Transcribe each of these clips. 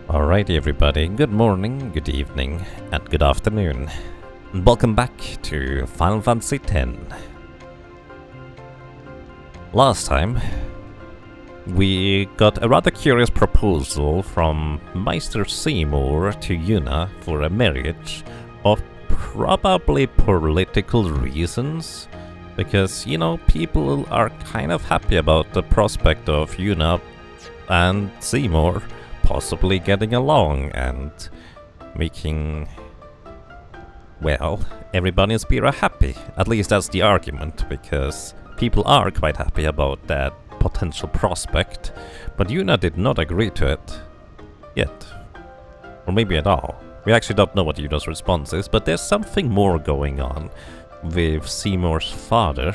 Alrighty everybody, good morning, good evening, and good afternoon. And welcome back to Final Fantasy X. Last time, we got a rather curious proposal from Meister Seymour to Yuna for a marriage of probably political reasons. Because, you know, people are kind of happy about the prospect of Yuna and Seymour possibly getting along and making, well, everybody in Spira happy. At least that's the argument, because people are quite happy about that potential prospect, but Yuna did not agree to it. Yet. Or maybe at all. We actually don't know what Yuna's response is, but there's something more going on with Seymour's father.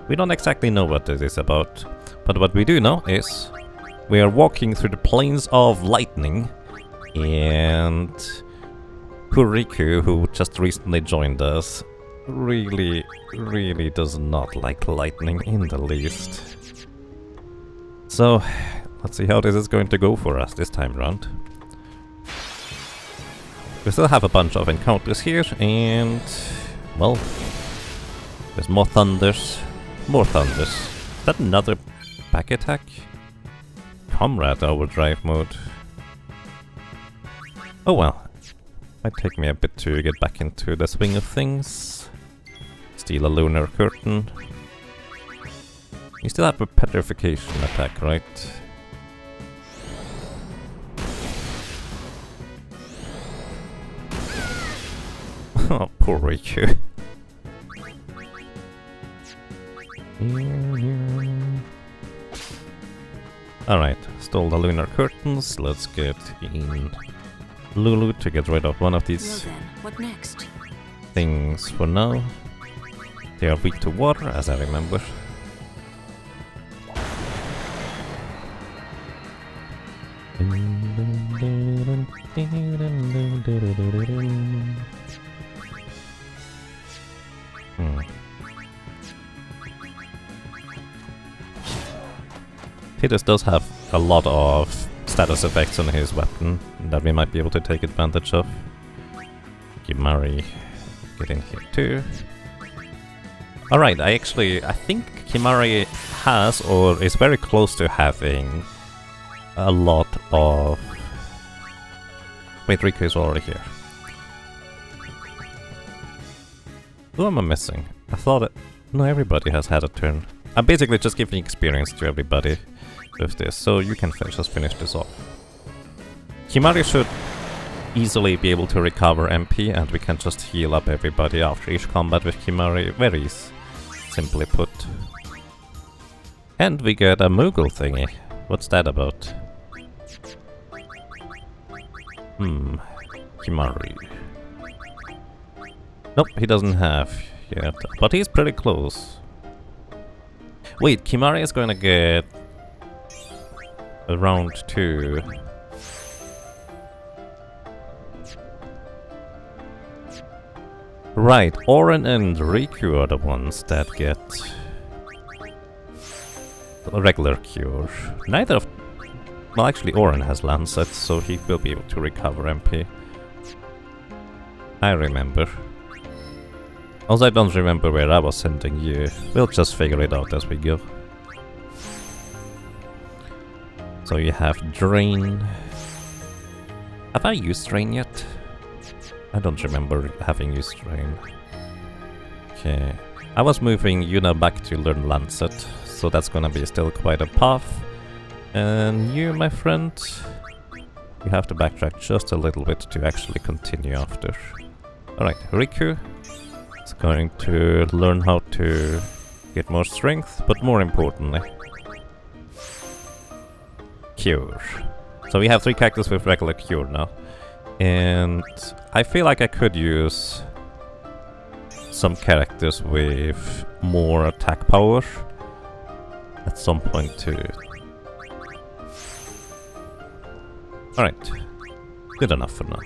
We don't exactly know what it is about, but what we do know is we are walking through the plains of lightning, and Kuriku, who just recently joined us, really does not like lightning in the least. So, let's see how this is going to go for us this time around. We still have a bunch of encounters here, and, well, there's more thunders. More thunders. Is that another back attack? Comrade overdrive mode. Oh well. Might take me a bit to get back into the swing of things. Steal a lunar curtain. You still have a petrification attack, right? Oh, poor Riku. Alright, stole the lunar curtains. Let's get in Lulu to get rid of one of these what next? things for now. They are weak to water, as I remember. Tidus does have a lot of status effects on his weapon that we might be able to take advantage of. Kimari, get in here too. Alright, I think Kimari has or is very close to having a lot of... Wait, Riku is already here. Who am I missing? I thought it... No, everybody has had a turn. I'm basically just giving experience to everybody with this, so you can just finish this off. Kimari should easily be able to recover MP, and we can just heal up everybody after each combat with Kimari, very simply put. And we get a Moogle thingy. What's that about? Kimari. Nope, he doesn't have yet, but he's pretty close. Wait, Kimari is gonna get a round 2. Right, Oren and Riku are the ones that get a regular cure. Neither of... Well, actually Oren has Lancet, so he will be able to recover MP. I remember. Also, I don't remember where I was sending you. We'll just figure it out as we go. So you have Drain. Have I used Drain yet? I don't remember having used Drain. Okay. I was moving Yuna back to learn Lancet, so that's gonna be still quite a path. And you, my friend, you have to backtrack just a little bit to actually continue after. Alright, Riku is going to learn how to get more strength, but more importantly, Cure. So we have 3 characters with regular Cure now. And I feel like I could use some characters with more attack power at some point too. Alright, good enough for now.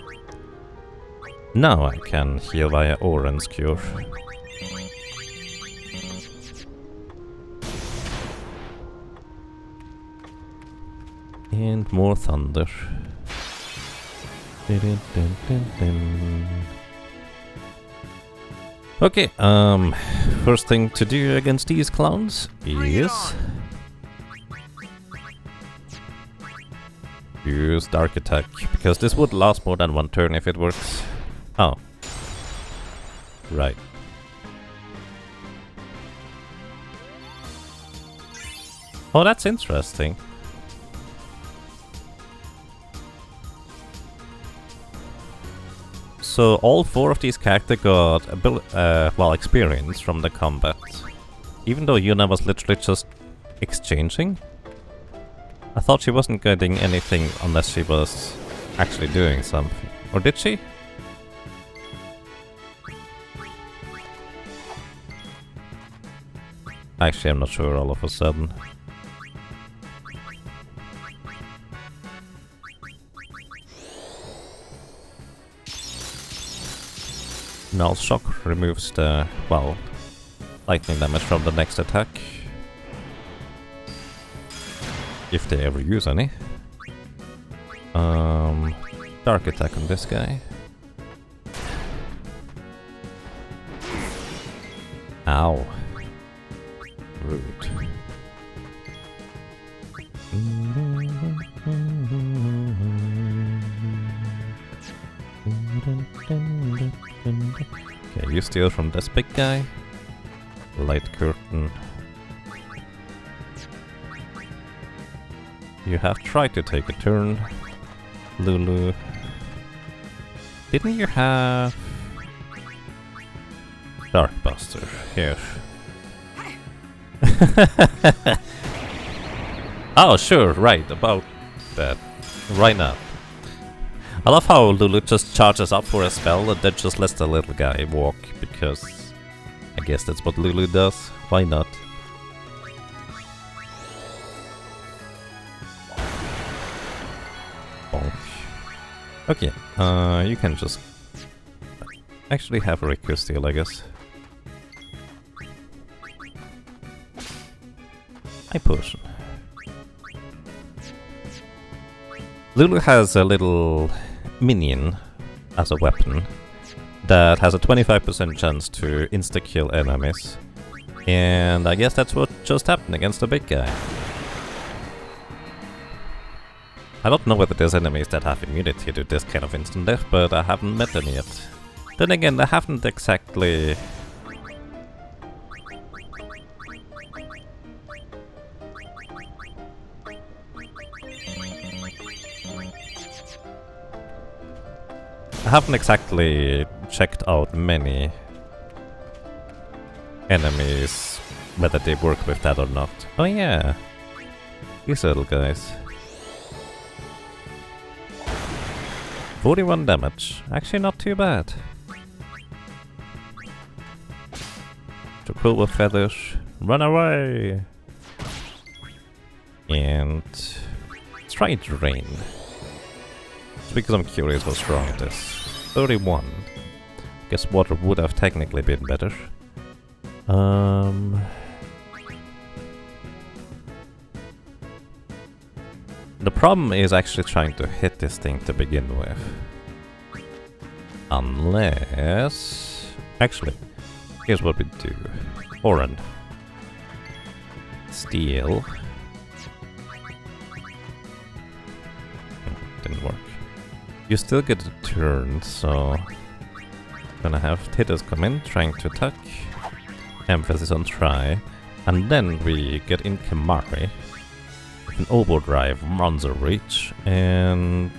Now I can heal via Oren's Cure. And more thunder. Dun, dun, dun, dun. Okay, first thing to do against these clowns is use Dark Attack, because this would last more than one turn if it works. Oh. Right. Oh, that's interesting. So all four of these characters got experience from the combat, even though Yuna was literally just exchanging. I thought she wasn't getting anything unless she was actually doing something. Or did she? Actually, I'm not sure all of a sudden. Null Shock removes the, well, lightning damage from the next attack. If they ever use any. Dark Attack on this guy. Ow. Rude. Okay, you steal from this big guy. Light Curtain. You have tried to take a turn, Lulu. Didn't you have Dark Buster? Here. Oh, sure, right, about that. Right now. I love how Lulu just charges up for a spell and then just lets the little guy walk, because I guess that's what Lulu does. Why not? Bonk. Okay, you can just actually have a Riku steal, I guess. I push. Lulu has a little minion as a weapon that has a 25% chance to insta-kill enemies. And I guess that's what just happened against the big guy. I don't know whether there's enemies that have immunity to this kind of instant death, but I haven't met them yet. Then again, I haven't exactly... checked out many enemies, whether they work with that or not. Oh yeah, these little guys. 41 damage, actually not too bad. Chocobo feathers, run away! And try drain. Just because I'm curious how strong it is. 31. Guess water would have technically been better. The problem is actually trying to hit this thing to begin with. Unless... Actually, here's what we do. Oran. Steal. Didn't work. You still get a turn, so... Gonna have Titus come in, trying to attack. Emphasis on try. And then we get in Kamari. An overdrive, Monster Reach, and...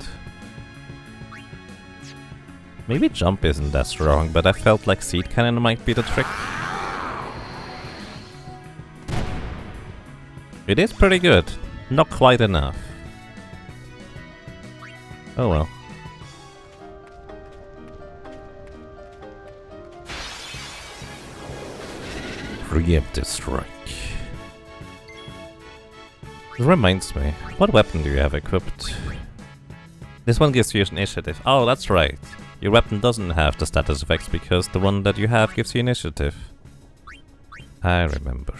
Maybe jump isn't that strong, but I felt like Seed Cannon might be the trick. It is pretty good. Not quite enough. Oh well. Preemptive Strike. It reminds me, what weapon do you have equipped? This one gives you initiative. Oh, that's right. Your weapon doesn't have the status effects because the one that you have gives you initiative. I remember.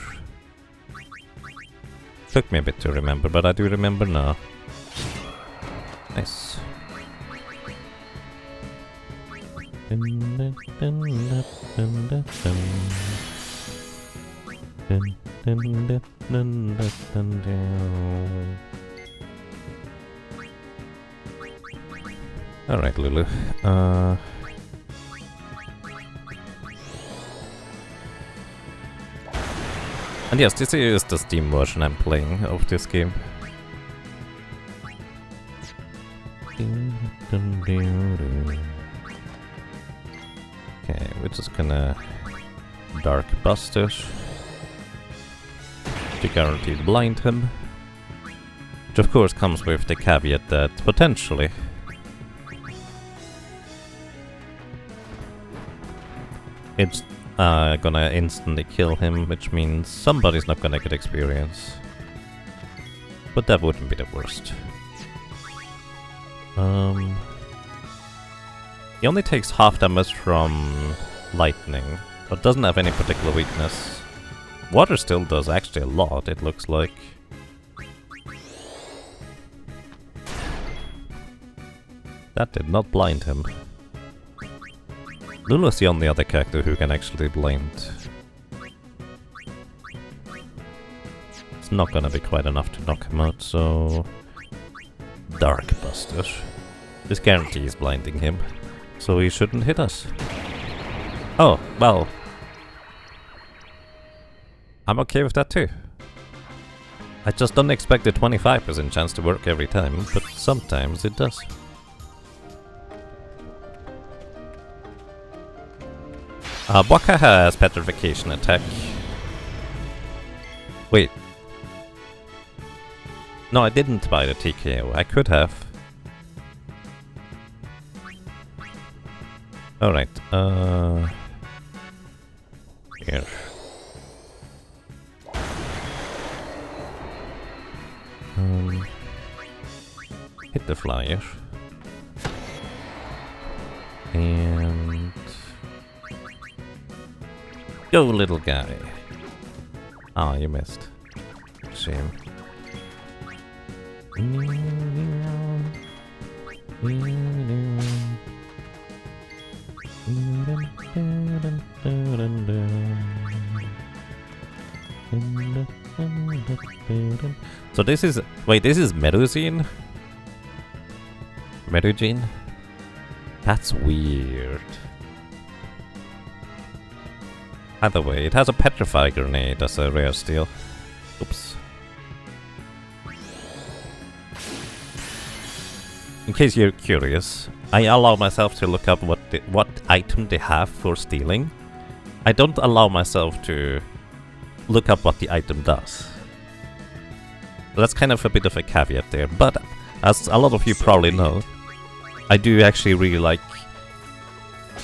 Took me a bit to remember, but I do remember now. Nice. Alright, Lulu. And yes, this is the Steam version I'm playing of this game. Okay, we're just gonna Dark Buster to guarantee blind him. Which of course comes with the caveat that potentially it's gonna instantly kill him, which means somebody's not gonna get experience. But that wouldn't be the worst. He only takes half damage from lightning, but doesn't have any particular weakness. Water still does actually a lot, it looks like. That did not blind him. Lulu's the only other character who can actually blind. It's not gonna be quite enough to knock him out, so... Dark Buster. This guarantees blinding him, so he shouldn't hit us. Oh, well... I'm okay with that too. I just don't expect a 25% chance to work every time, but sometimes it does. Waka has Petrification attack. Wait. No, I didn't buy the TKO. I could have. Alright, here. Hit the flyer. And... Go, little guy. Ah, you missed. Shame. So this is... Wait, this is Meduzine? Meduzine? That's weird. Either way, it has a Petrify Grenade as a rare steal. Oops. In case you're curious, I allow myself to look up what item they have for stealing. I don't allow myself to look up what the item does. That's kind of a bit of a caveat there, but as a lot of you probably know, I do actually really like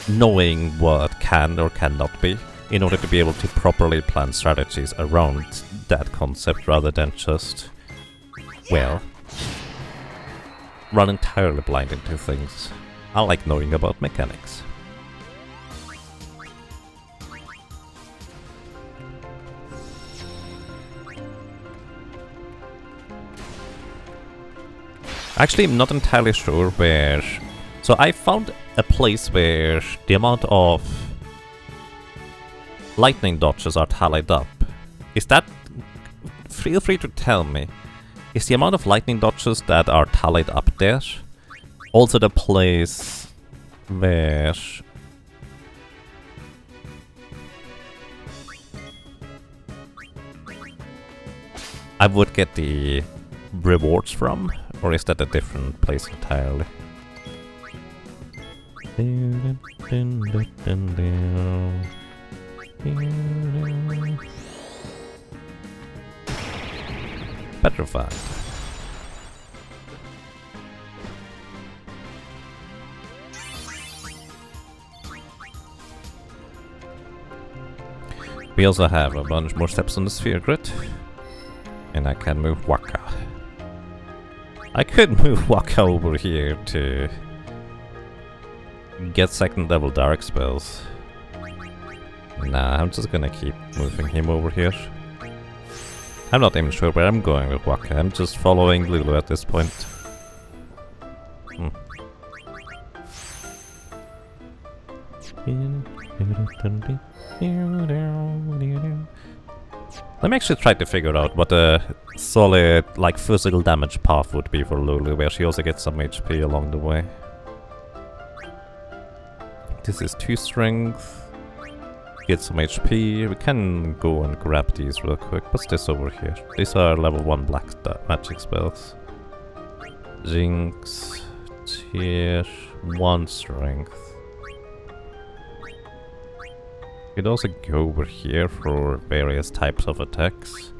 knowing what can or cannot be, in order to be able to properly plan strategies around that concept rather than just, well, run entirely blind into things. I like knowing about mechanics. Actually, I'm not entirely sure where... So I found a place where the amount of lightning dodges are tallied up. Is that... Feel free to tell me. Is the amount of lightning dodges that are tallied up there also the place where... I would get the rewards from? Or is that a different place entirely? Petrified. We also have a bunch more steps on the sphere grid. And I can move Waka. I could move Waka over here to get second level dark spells. Nah, I'm just gonna keep moving him over here. I'm not even sure where I'm going with Waka, I'm just following Lulu at this point. Let me actually try to figure out what a solid, like, physical damage path would be for Lulu, where she also gets some HP along the way. This is 2 strength. Get some HP. We can go and grab these real quick. What's this over here? These are level 1 black magic spells. Jinx. Tear. 1 strength. Could also go over here for various types of attacks.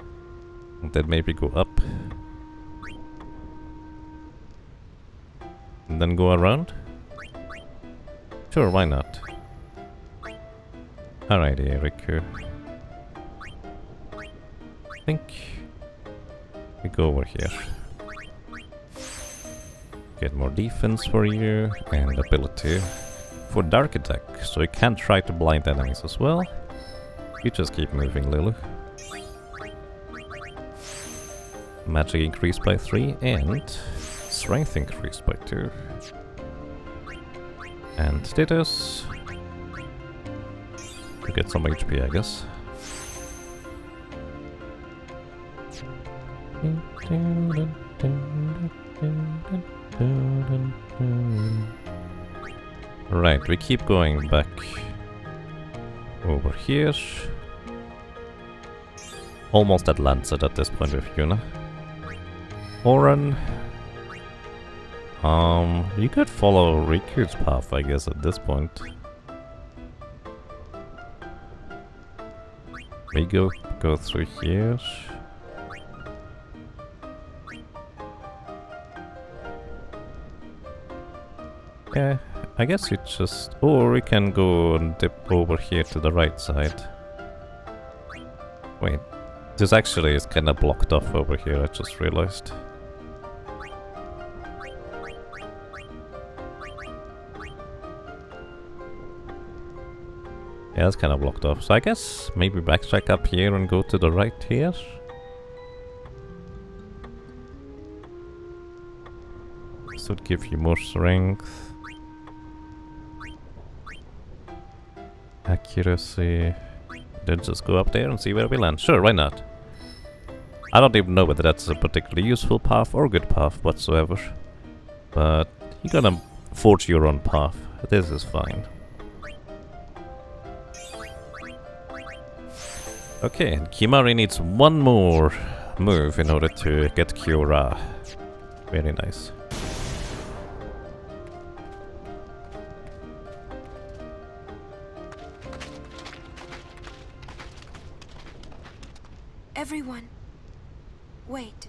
And then maybe go up. And then go around? Sure, why not? Alrighty, Riku. I think we go over here. Get more defense for you and ability for dark attack, so you can try to blind enemies as well. You just keep moving, Lulu. Magic increased by 3 and strength increased by 2. And status. To get some HP, I guess. Right, we keep going back over here. Almost at Lancet at this point with Yuna. Oren. You could follow Riku's path, I guess, at this point. We go through here. Yeah, I guess you just... Or we can go and dip over here to the right side. Wait, this actually is kind of blocked off over here, I just realized. Yeah, it's kind of blocked off. So I guess maybe backtrack up here and go to the right here. This would give you more strength. Accuracy. Then just go up there and see where we land. Sure, why not? I don't even know whether that's a particularly useful path or good path whatsoever. But you're gonna forge your own path. This is fine. Okay, and Kimari needs one more move in order to get Kyora. Very nice. Everyone, wait.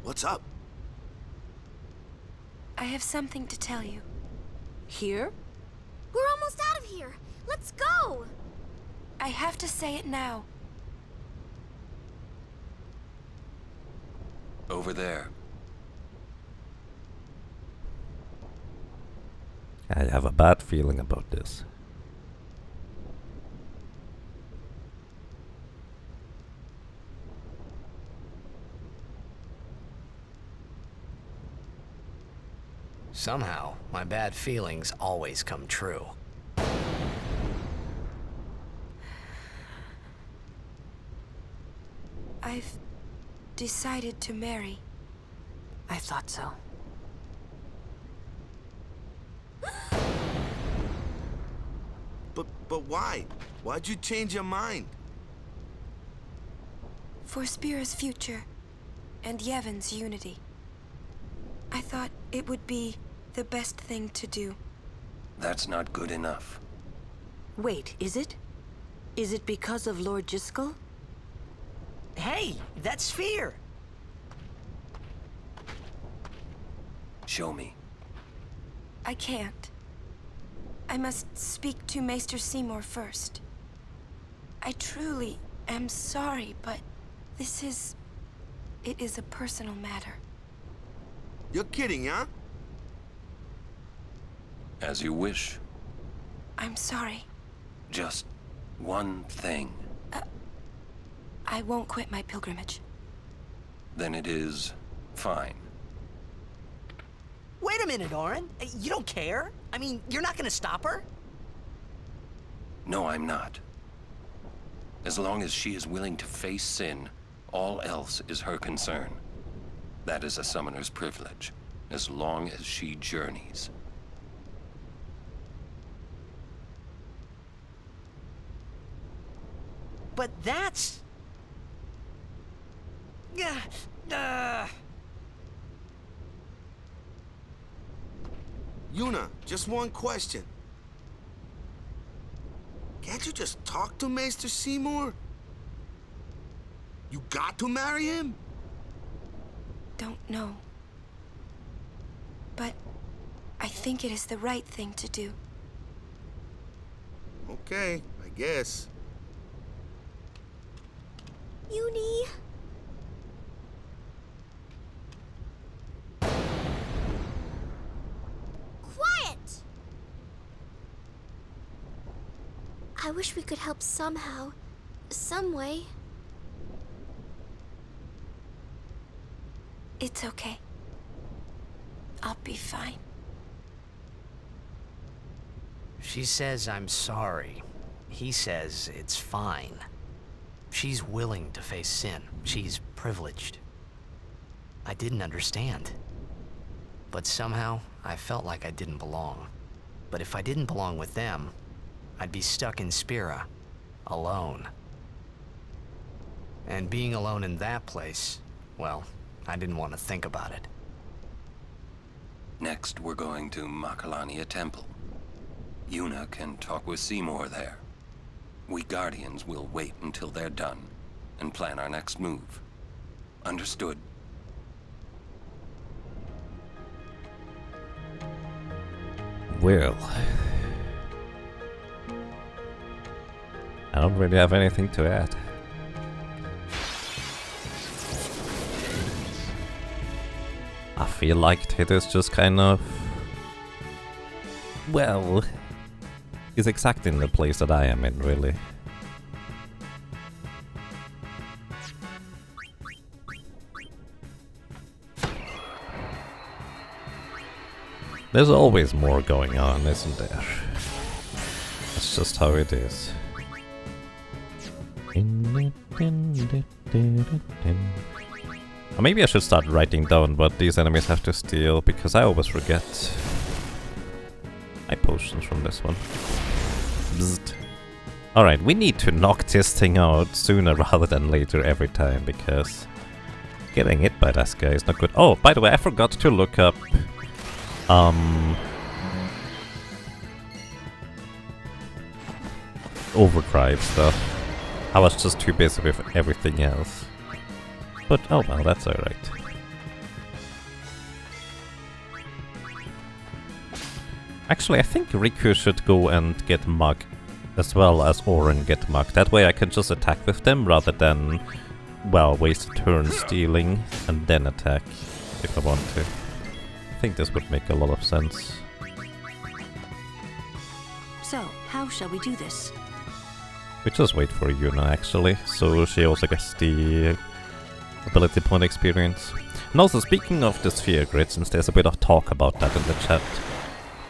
What's up? I have something to tell you. Here? We're almost out of here. Let's go! I have to say it now. Over there. I have a bad feeling about this. Somehow, my bad feelings always come true. I've decided to marry. I thought so. But why? Why'd you change your mind? For Spira's future and Yevon's unity. I thought it would be the best thing to do. That's not good enough. Wait, is it? Is it because of Lord Jiskel? Hey, that sphere! Show me. I can't. I must speak to Maester Seymour first. I truly am sorry, but this is... It is a personal matter. You're kidding, huh? As you wish. I'm sorry. Just one thing. I won't quit my pilgrimage. Then it is fine. Wait a minute, Oren. You don't care? I mean, you're not gonna stop her? No, I'm not. As long as she is willing to face sin, all else is her concern. That is a summoner's privilege, as long as she journeys. But that's... Yuna, just one question. Can't you just talk to Maester Seymour? You got to marry him? Don't know. But I think it is the right thing to do. Okay, I guess. Uni. Quiet! I wish we could help somehow. Some way. It's okay. I'll be fine. She says I'm sorry. He says it's fine. She's willing to face sin. She's privileged. I didn't understand. But somehow, I felt like I didn't belong. But if I didn't belong with them, I'd be stuck in Spira, alone. And being alone in that place, well, I didn't want to think about it. Next, we're going to Makalania Temple. Yuna can talk with Seymour there. We Guardians will wait until they're done and plan our next move. Understood? Well, I don't really have anything to add. I feel like it is just kind of... well, is exactly in the place that I am in, really. There's always more going on, isn't there? That's just how it is. Or maybe I should start writing down what these enemies have to steal, because I always forget. My potions from this one. Bzzzt. Alright, we need to knock this thing out sooner rather than later every time, because getting hit by this guy is not good. Oh, by the way, I forgot to look up overdrive stuff. I was just too busy with everything else. But oh well, that's alright. Actually, I think Riku should go and get Mug as well as Orin get Mug. That way I can just attack with them rather than, well, waste a turn stealing and then attack if I want to. I think this would make a lot of sense. So, how shall we do this? We just wait for Yuna actually, so she also gets the ability point experience. And also, speaking of the sphere grid, since there's a bit of talk about that in the chat,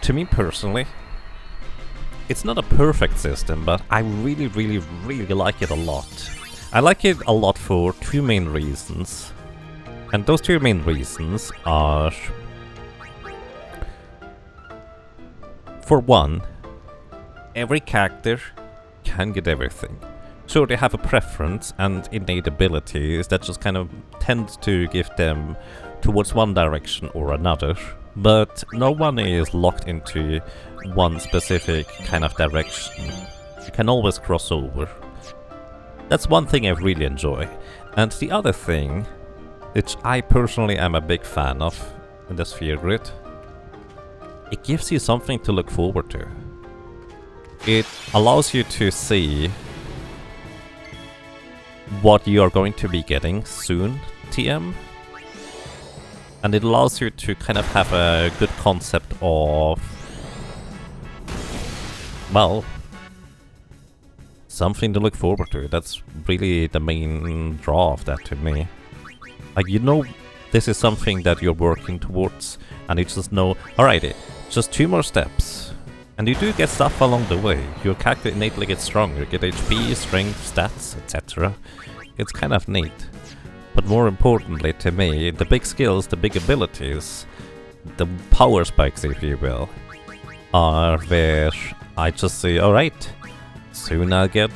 to me personally, it's not a perfect system, but I really, really, really like it a lot. I like it a lot for two main reasons. And those two main reasons are... for one, every character can get everything. Sure, they have a preference and innate abilities that just kind of tend to give them towards one direction or another, but no one is locked into one specific kind of direction. You can always cross over. That's one thing I really enjoy. And the other thing, which I personally am a big fan of in the sphere grid, it gives you something to look forward to. It allows you to see what you are going to be getting soon, TM. And it allows you to kind of have a good concept of, well, something to look forward to. That's really the main draw of that to me. Like, you know, this is something that you're working towards, and you just know, alrighty, just 2 more steps. And you do get stuff along the way. Your character innately gets stronger. You get HP, strength, stats, etc. It's kind of neat. But more importantly to me, the big skills, the big abilities, the power spikes, if you will, are where I just say, alright, soon I'll get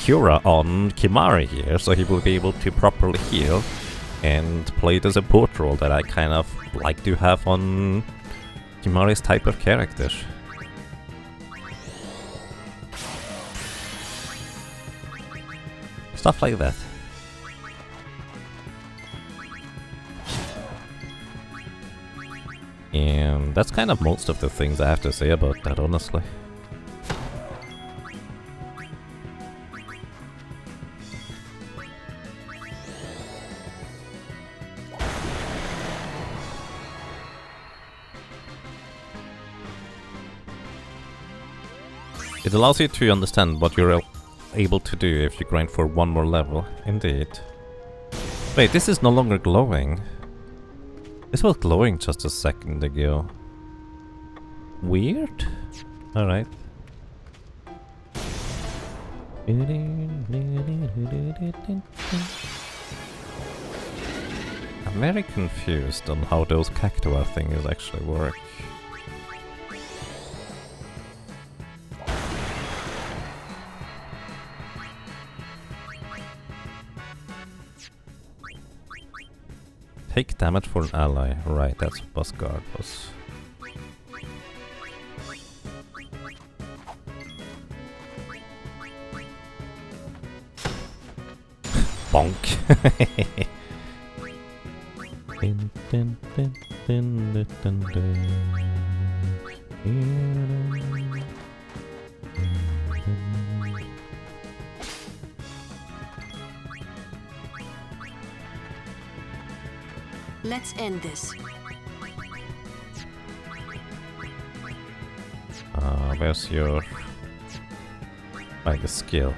Cura on Kimari here, so he will be able to properly heal and play the support role that I kind of like to have on Kimari's type of character. Stuff like that. And that's kind of most of the things I have to say about that, honestly. It allows you to understand what you're able to do if you grind for one more level. Indeed. Wait, this is no longer glowing. This was glowing just a second ago. Weird? Alright. I'm very confused on how those cacti things actually work. Take damage for an ally. Right, that's what Boss Guard was. Bonk. Let's end this. Where's your... like a skill?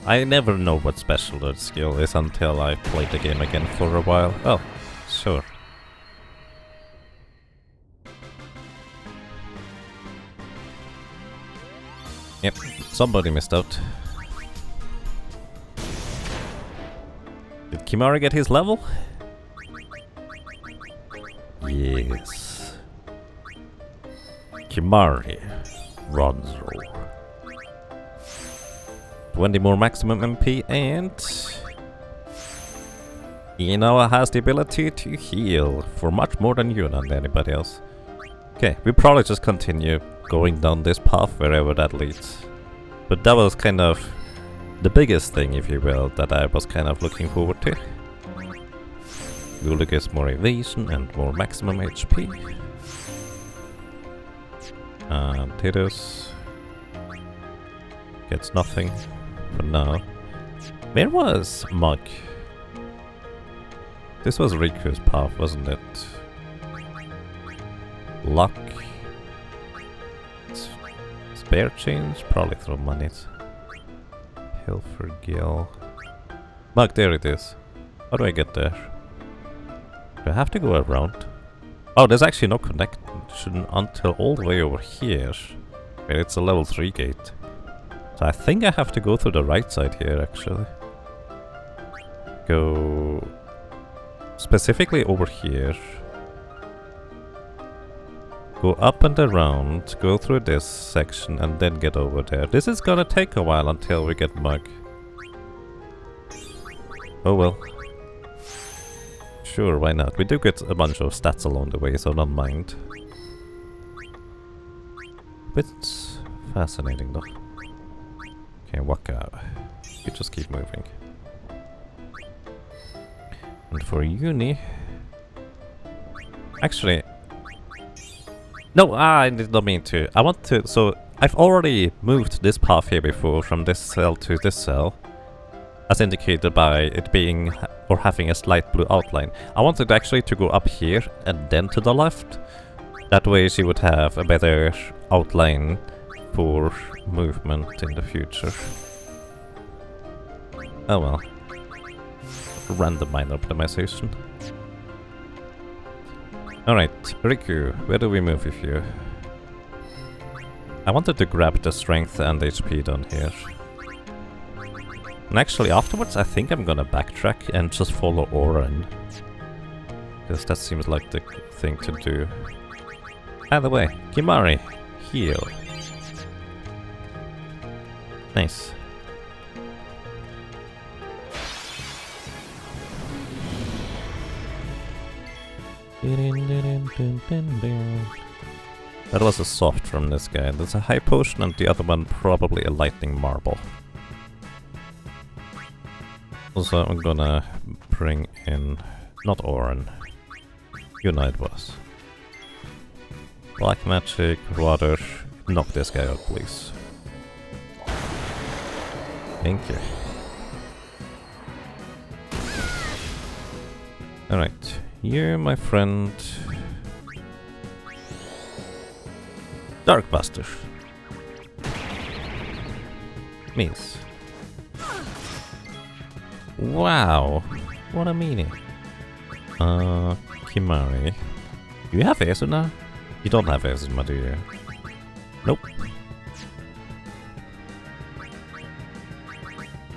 I never know what special that skill is until I play the game again for a while. Oh, sure. Yep, somebody missed out. Did Kimari get his level? Yes. Kimari. Ronzo. 20 more maximum MP, and he now has the ability to heal for much more than you and anybody else. Okay, we probably just continue going down this path wherever that leads. But that was kind of the biggest thing, if you will, that I was kind of looking forward to. Gula gets more evasion and more maximum HP. And Tidus gets nothing for now. Where was Mug? This was Riku's path, wasn't it? Luck. Spare change? Probably throw money. Hill for Gil. Mug, there it is. How do I get there? Do I have to go around? Oh, there's actually no connection until all the way over here, where it's a level 3 gate. So I think I have to go through the right side here, actually. Go specifically over here. Go up and around, go through this section, and then get over there. This is gonna take a while until we get Mug. Oh well. Sure, why not? We do get a bunch of stats along the way, so don't mind. Bit fascinating though. Okay, walk out. You just keep moving. And for Uni... Actually... No, I did not mean to. I want to... So, I've already moved this path here before, from this cell to this cell. As indicated by it being... or having a slight blue outline. I wanted actually to go up here and then to the left. That way she would have a better outline for movement in the future. Oh well. Random minor optimization. Alright, Riku, where do we move with you? I wanted to grab the strength and HP down here. And actually afterwards I think I'm gonna backtrack and just follow Oren. Because that seems like the thing to do. By the way, Kimari, heal. Nice. That was a soft from this guy. There's a high potion and the other one probably a lightning marble. Also, I'm gonna bring in... not Oren. Yuna it was. Black magic, water. Knock this guy out, please. Thank you. Alright, you, my friend. Darkbuster. Miss. Wow, what a meanie. Kimari. Do you have Asuna? You don't have Asuna, do you? Nope.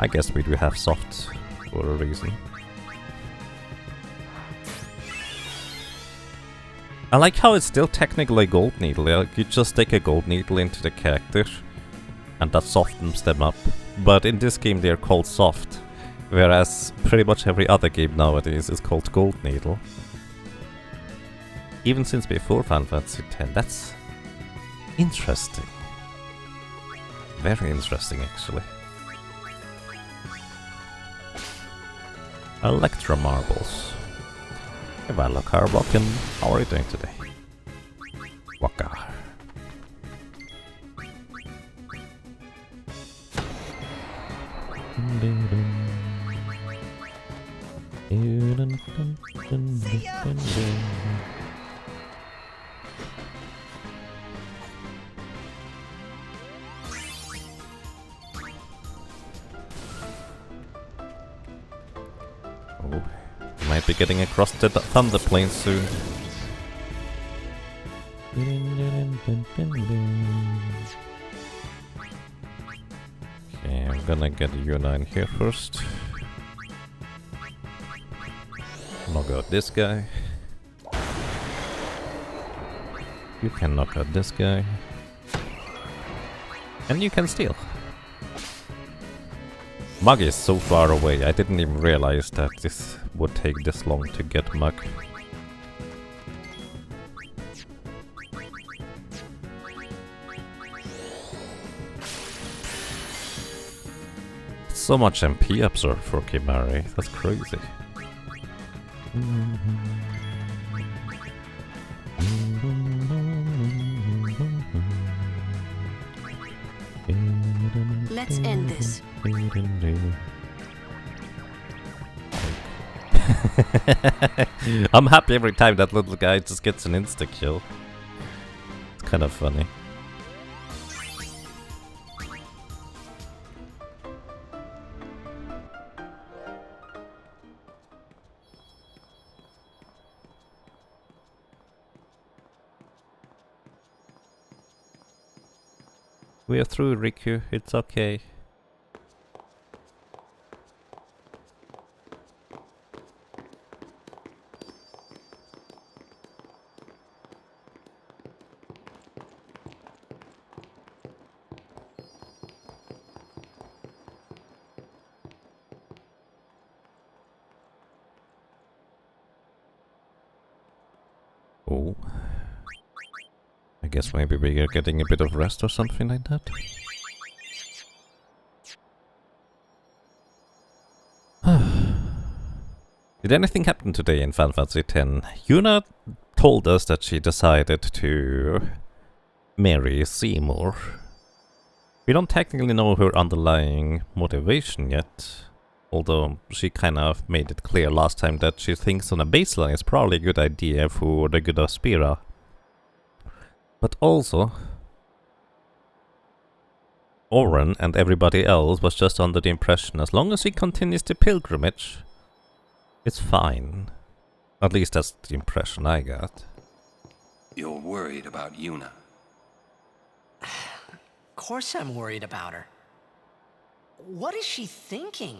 I guess we do have soft for a reason. I like how it's still technically a gold needle. Like you just stick a gold needle into the character and that softens them up. But in this game they're called soft. Whereas pretty much every other game nowadays is called gold needle. Even since before Final Fantasy X. That's interesting. Very interesting actually. Electro marbles. Hey, Valor Carblock, and how are you doing today? Waka. Oh, might be getting across the Thunder Plains soon. Okay, I'm gonna get Yuna in here first. Knock out this guy. You can knock out this guy. And you can steal. Mug is so far away, I didn't even realize that this would take this long to get Mug. So much MP absorb for Kimari, that's crazy. Let's end this. I'm happy every time that little guy just gets an insta-kill. It's kind of funny. We are through, Riku. It's okay. Oh. I guess maybe we are getting a bit of rest or something like that. Did anything happen today in Final Fantasy X? Yuna told us that she decided to marry Seymour. We don't technically know her underlying motivation yet, although she kind of made it clear last time that she thinks on a baseline it's probably a good idea for the good of Spira. But also, Oren and everybody else was just under the impression as long as he continues the pilgrimage, it's fine. At least that's the impression I got. You're worried about Yuna. Of course I'm worried about her. What is she thinking?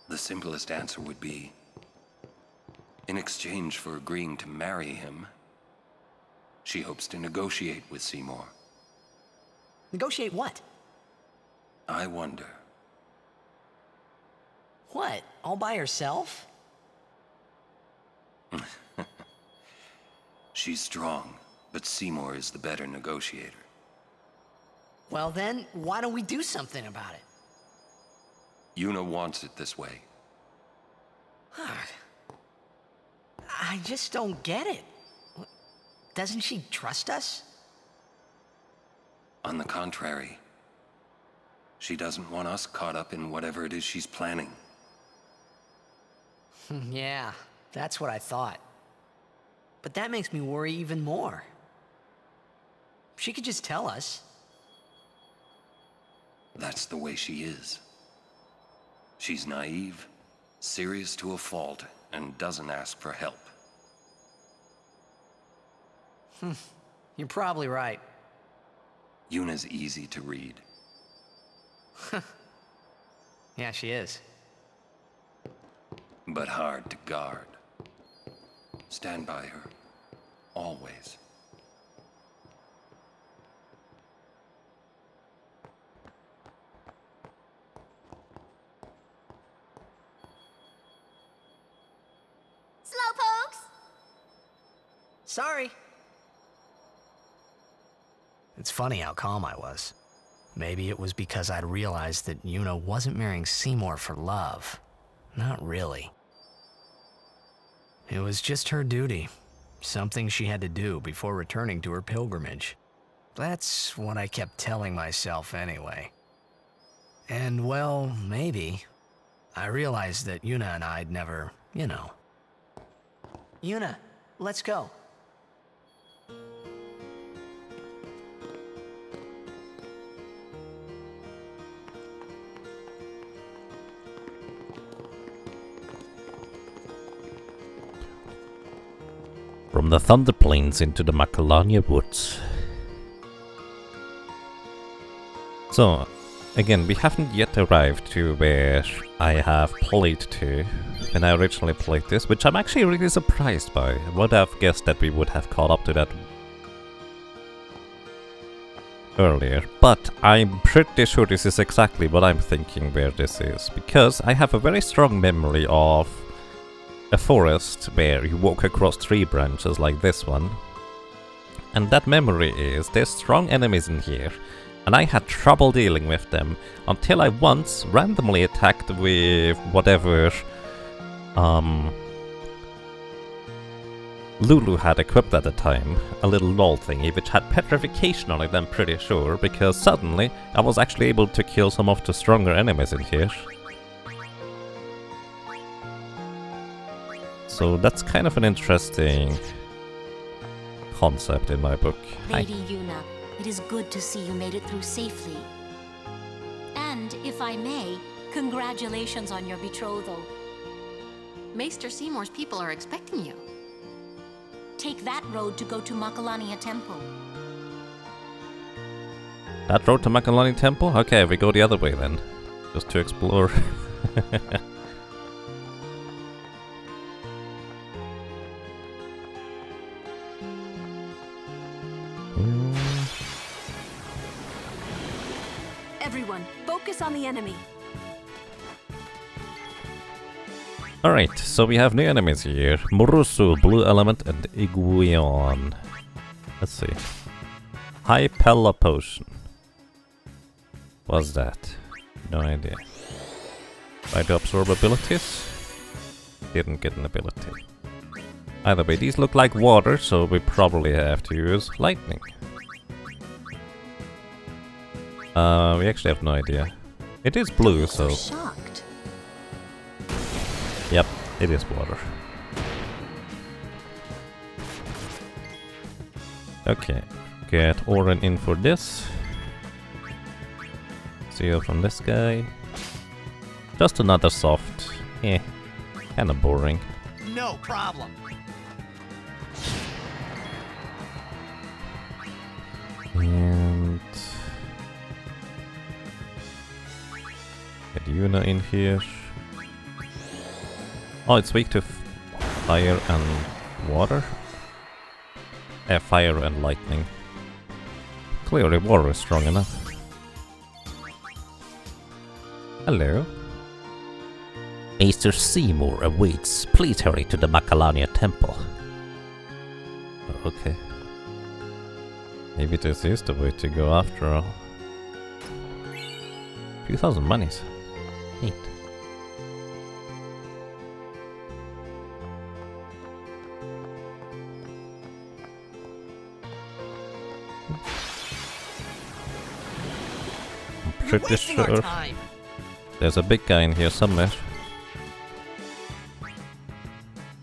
The simplest answer would be, in exchange for agreeing to marry him, she hopes to negotiate with Seymour. Negotiate what? I wonder. What? All by herself? She's strong, but Seymour is the better negotiator. Well then, why don't we do something about it? Yuna wants it this way. I just don't get it. Doesn't she trust us? On the contrary, she doesn't want us caught up in whatever it is she's planning. Yeah, that's what I thought. But that makes me worry even more. She could just tell us. That's the way she is. She's naive, serious to a fault, and doesn't ask for help. You're probably right. Yuna's easy to read. Yeah, she is. But hard to guard. Stand by her. Always. Slowpokes! Sorry. It's funny how calm I was. Maybe it was because I'd realized that Yuna wasn't marrying Seymour for love. Not really. It was just her duty. Something she had to do before returning to her pilgrimage. That's what I kept telling myself anyway. And well, maybe. I realized that Yuna and I'd never, Yuna, let's go. From the Thunder Plains into the Makalania Woods. So, again, we haven't yet arrived to where I have played to when I originally played this, which I'm actually really surprised by. I would have guessed that we would have caught up to that earlier, but I'm pretty sure this is exactly what I'm thinking where this is, because I have a very strong memory of a forest where you walk across tree branches like this one. And that memory is there's strong enemies in here, and I had trouble dealing with them until I once randomly attacked with whatever Lulu had equipped at the time, a little lol thingy which had petrification on it, I'm pretty sure, because suddenly I was actually able to kill some of the stronger enemies in here. So that's kind of an interesting concept in my book. Lady Yuna, it is good to see you made it through safely. And, if I may, congratulations on your betrothal. Maester Seymour's people are expecting you. Take that road to go to Makalania Temple. That road to Makalani Temple? Okay, we go the other way then. Just to explore. Everyone, focus on the enemy. Alright, so we have new enemies here. Murusu, Blue Element, and Iguion. Let's see. High Pella Potion. What's that? No idea. Try to absorb abilities? Didn't get an ability. Either way, these look like water, so we probably have to use lightning. We actually have no idea. It is blue, so... Shocked. Yep, it is water. Okay, get Oren in for this. Seal from this guy. Just another soft. Kinda boring. No problem. And Yuna in here. Oh, it's weak to fire and water? Fire and lightning. Clearly water is strong enough. Hello. Maester Seymour awaits. Please hurry to the Makalania Temple. Okay. Maybe this is the way to go after all. 2,000 monies. Neat. I'm pretty sure there's a big guy in here somewhere.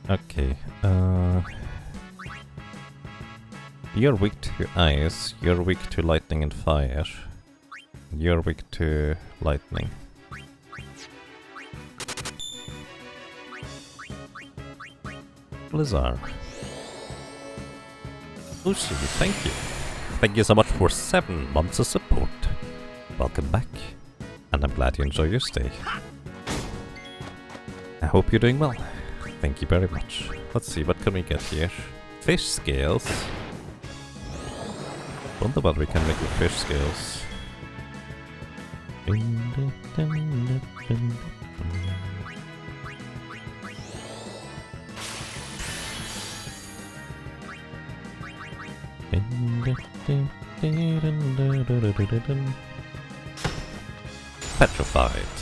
Okay, you're weak to ice, you're weak to lightning and fire. You're weak to lightning. Blizzard. Lucy, thank you. Thank you so much for 7 months of support. Welcome back, and I'm glad you enjoy your stay. I hope you're doing well. Thank you very much. Let's see, what can we get here? Fish scales. Wonder what we can make with fish scales. Petrified.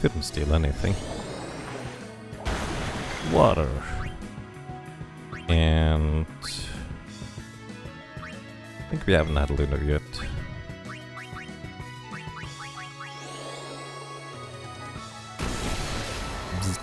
Couldn't steal anything. Water. And I think we haven't had a lunar yet. Bzzzt.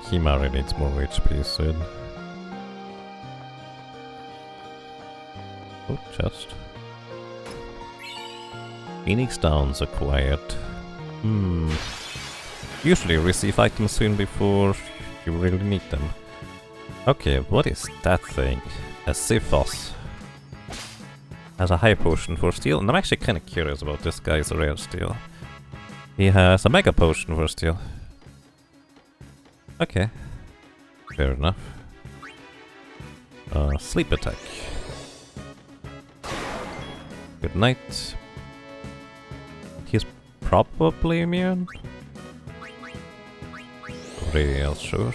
Himari needs more HP soon. Oh, chest. Phoenix Downs acquired. Usually receive items soon before you really need them. Okay, what is that thing? A Siphos. Has a high potion for steel, and I'm actually kinda curious about this guy's rare steel. He has a mega potion for steel. Okay, fair enough. Sleep attack. Good night. He's probably immune? Real sure.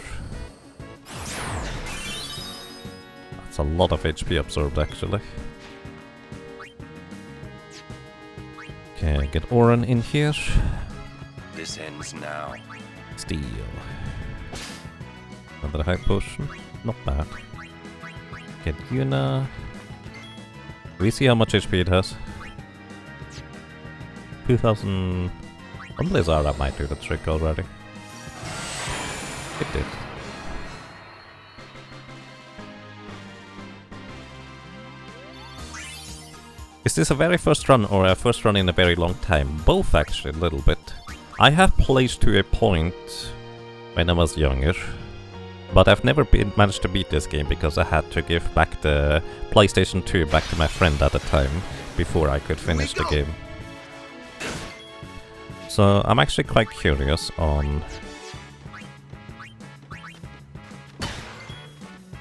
That's a lot of HP absorbed actually. Okay, get Oren in here. This ends now. Steel. Another high potion. Not bad. Get Yuna. We see how much HP it has. 2000. One Blizzard that might do the trick already. It did. Is this a very first run or a first run in a very long time? Both actually, a little bit. I have played to a point when I was younger, but I've never managed to beat this game because I had to give back the PlayStation 2 back to my friend at the time before I could finish the game. So I'm actually quite curious on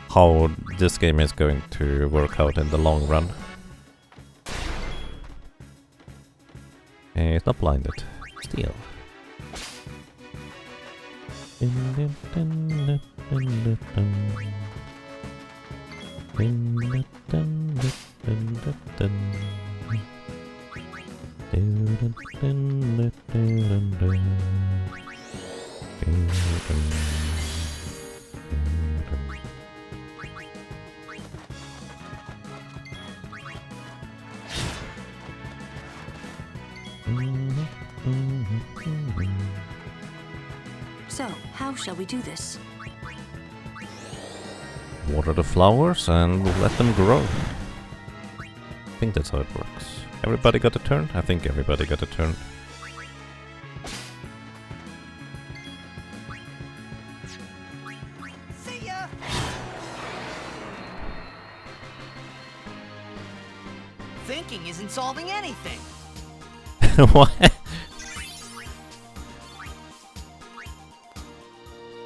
how this game is going to work out in the long run. It's not blinded. Steel. So, how shall we do this? Water the flowers and we'll let them grow. think that's how it works. Everybody got a turn? I think everybody got a turn. See ya! Thinking isn't solving anything. What?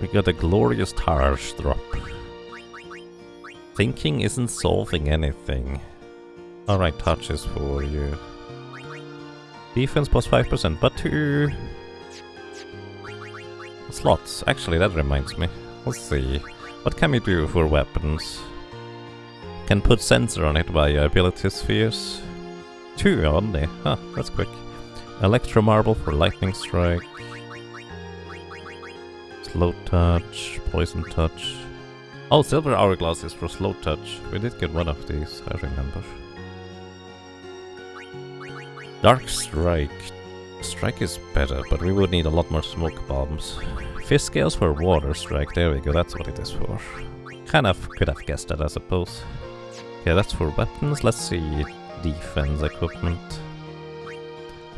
We got a glorious Tarsh drop. Thinking isn't solving anything. Alright, touches for you. Defense plus 5%, but 2 slots. Actually, that reminds me. Let's see. What can we do for weapons? Can put sensor on it via ability spheres. 2 only. Huh, that's quick. Electro Marble for lightning strike. Slow touch, poison touch. Oh, silver hourglass is for slow touch. We did get one of these, I remember. Dark strike. Strike is better, but we would need a lot more smoke bombs. Fist scales for water strike. There we go, that's what it is for. Kind of could have guessed that, I suppose. Okay, that's for weapons. Let's see defense equipment.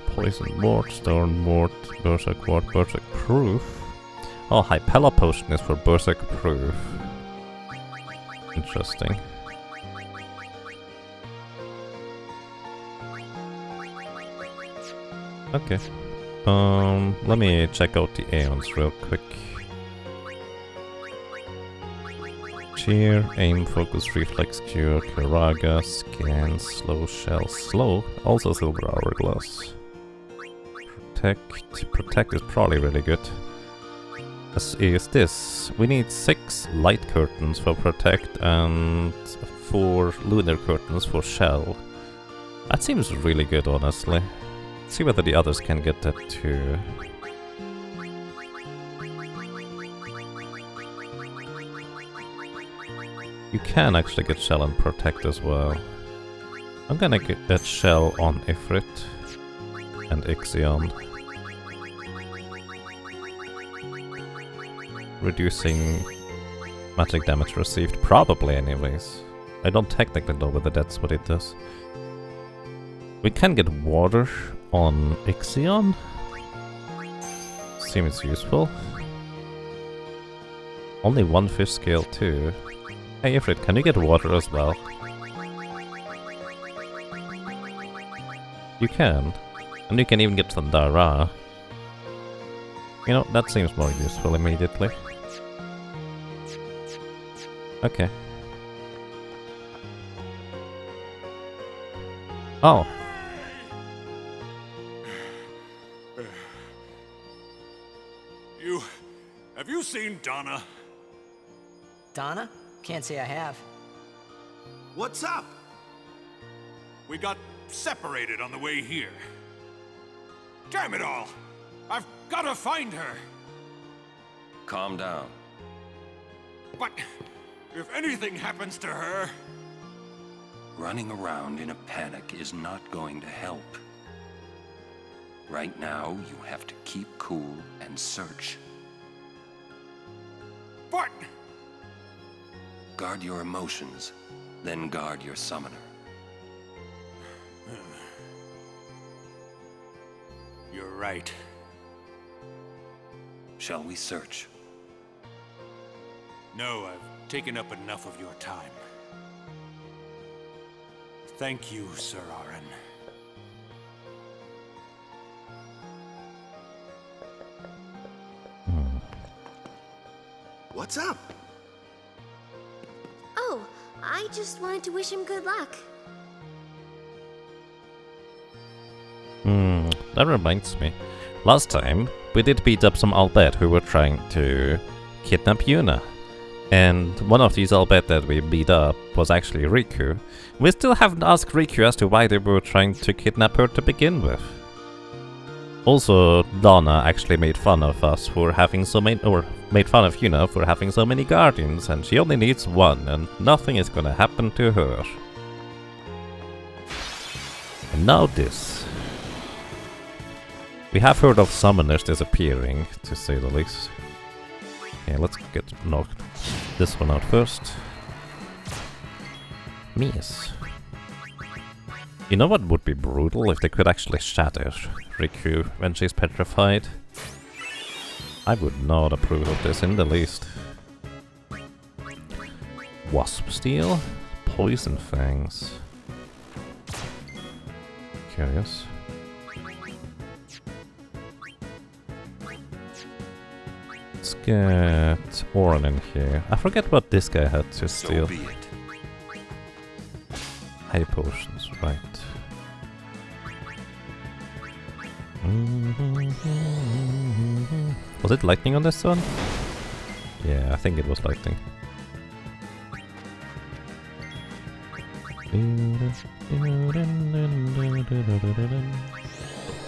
Poison Mort, Stone Mort, Berserk Ward, Berserk Proof. Oh, Hypella Potion is for Berserk Proof. Interesting. Okay. Let me check out the Aeons real quick. Cheer, aim, focus, reflex, cure, Karaga, scan, slow shell, slow. Also silver hourglass. Protect is probably really good. As is this. We need 6 light curtains for protect and 4 lunar curtains for shell. That seems really good, honestly. Let's see whether the others can get that too. You can actually get shell and protect as well. I'm gonna get that shell on Ifrit and Ixion. Reducing magic damage received, probably anyways. I don't technically know whether that's what it does. We can get water on Ixion. Seems useful. Only 1 fish scale too. Hey Ifrit, can you get water as well? You can. And you can even get Thundara. You know, that seems more useful immediately. Okay. Oh. Have you seen Donna? Donna? Can't say I have. What's up? We got separated on the way here. Damn it all! I've gotta find her! Calm down. But if anything happens to her... Running around in a panic is not going to help. Right now, you have to keep cool and search. But... Guard your emotions, then guard your summoner. You're right. Shall we search? No, I've taken up enough of your time. Thank you, Sir Aaron. What's up? Oh, I just wanted to wish him good luck. That reminds me. Last time, we did beat up some Albed who were trying to kidnap Yuna. And one of these Albed that we beat up was actually Riku. We still haven't asked Riku as to why they were trying to kidnap her to begin with. Also, Donna actually made fun of us for having so many, or made fun of Yuna for having so many guardians, and she only needs one, and nothing is gonna happen to her. And now this. We have heard of summoners disappearing, to say the least. Okay, let's get knocked this one out first. Miss. You know what would be brutal? If they could actually shatter Riku when she's petrified. I would not approve of this in the least. Wasp Steel? Poison Fangs. Curious. Let's get Oran in here. I forget what this guy had to steal. So be it. High potions, right. Was it lightning on this one? Yeah, I think it was lightning.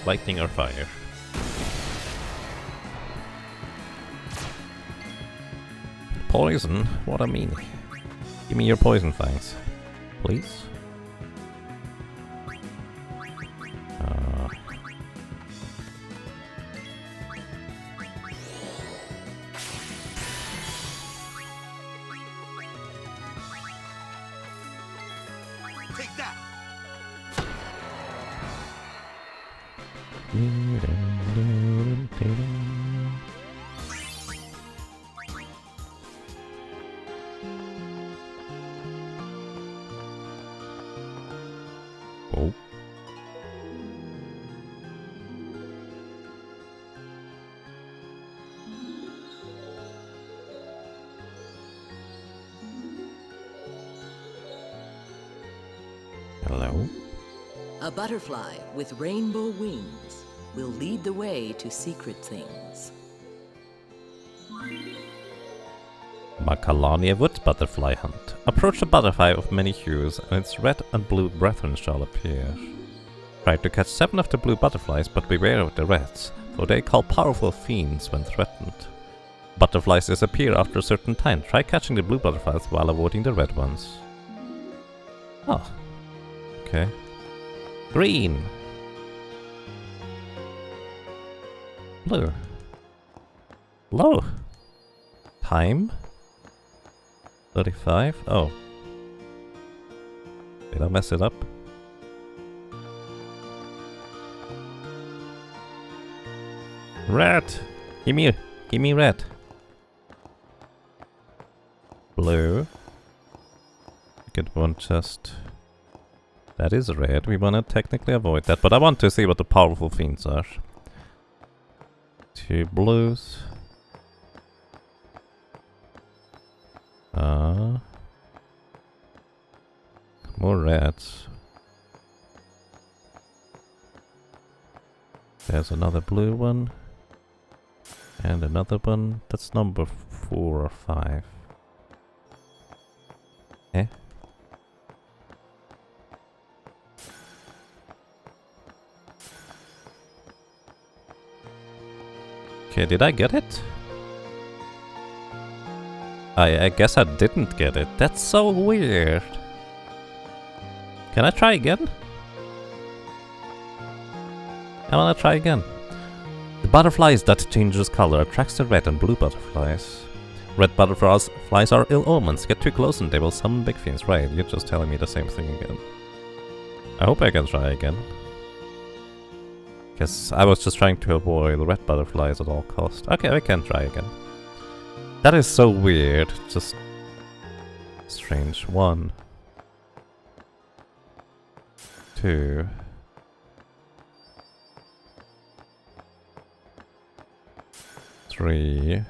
Lightning or fire? Poison? What I mean? Give me your poison fangs, please. Take that. Oh. Hello? A butterfly with rainbow wings will lead the way to secret things. Makalania Woods butterfly hunt. Approach a butterfly of many hues and its red and blue brethren shall appear. Try to catch 7 of the blue butterflies, but beware of the reds, for they call powerful fiends when threatened. Butterflies disappear after a certain time. Try catching the blue butterflies while avoiding the red ones. Oh. Okay. Green. Blue. Low. Time. 35. Oh. Did I mess it up? Red. Give me red. Blue. Get one chest. That is red. We wanna technically avoid that, but I want to see what the powerful fiends are. 2 blues. More reds. There's another blue one. And another one. That's number 4 or 5. Eh? Okay, did I get it? I guess I didn't get it. That's so weird. Can I try again? I wanna try again. The butterflies that changes color attracts the red and blue butterflies. Red butterflies are ill omens. Get too close and they will summon big fiends. Right, you're just telling me the same thing again. I hope I can try again. Because I was just trying to avoid the red butterflies at all costs. Okay, I can try again. That is so weird. Just strange. 1, 2, 3,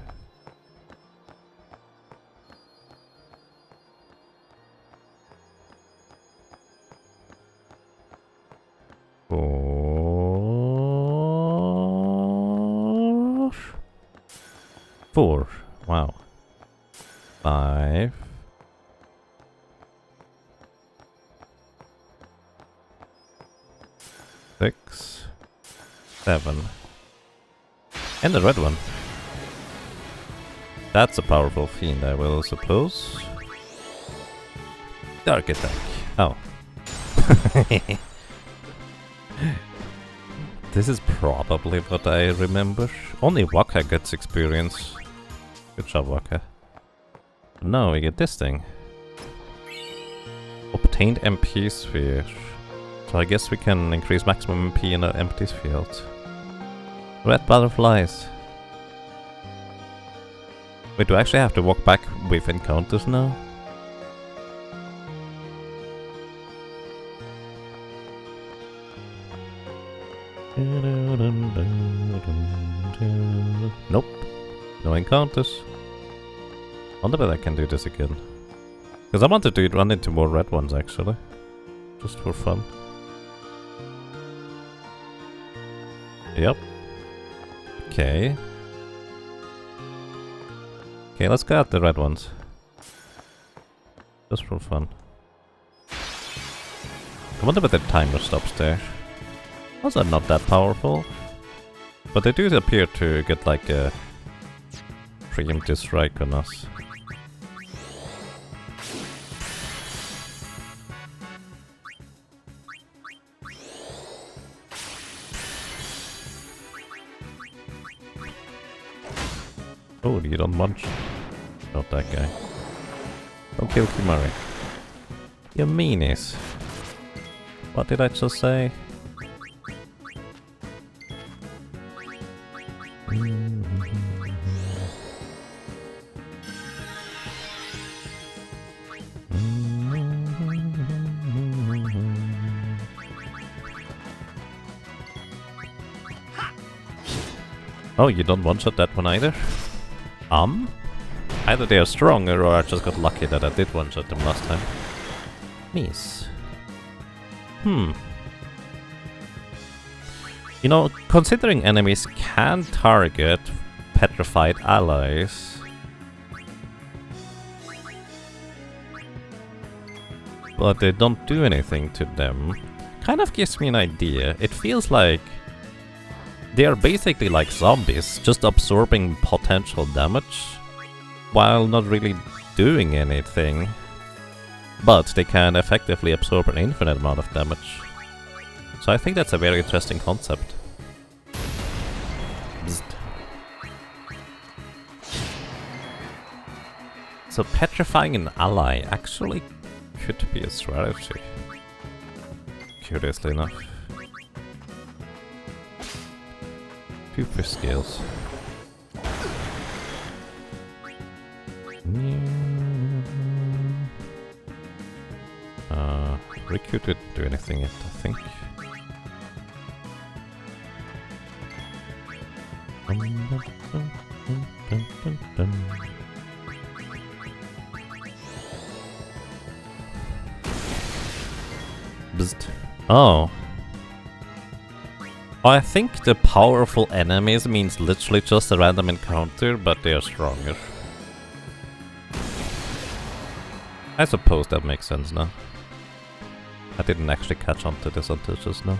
4. Wow. 5. 6. 7. And the red one. That's a powerful fiend, I will suppose. Dark attack. Oh. This is probably what I remember. Only Waka gets experience. Good job, Waka. Now we get this thing. Obtained MP sphere. So I guess we can increase maximum MP in an empty field. Red butterflies. Wait, do I actually have to walk back with encounters now? Nope. No encounters. Wonder whether I can do this again. Because I wanted to run into more red ones actually. Just for fun. Yep. Okay. Okay, let's go at the red ones. Just for fun. I wonder whether the timer stops there. Also not that powerful. But they do appear to get like a preemptive strike on us. Oh, you don't munch. Not that guy. Don't kill Kimari. You meanies. What did I just say? Oh, you don't one-shot that one either? Either they are stronger or I just got lucky that I did one-shot them last time. Miss. You know, considering enemies can target petrified allies, but they don't do anything to them, kind of gives me an idea. It feels like they are basically like zombies, just absorbing potential damage, while not really doing anything. But they can effectively absorb an infinite amount of damage. So I think that's a very interesting concept. Bzzt. So petrifying an ally actually could be a strategy. Curiously enough. Super skills. Recruit didn't do anything yet, I think. Bzzt. Oh. I think the powerful enemies means literally just a random encounter, but they are stronger. I suppose that makes sense now. I didn't actually catch on to this until just now.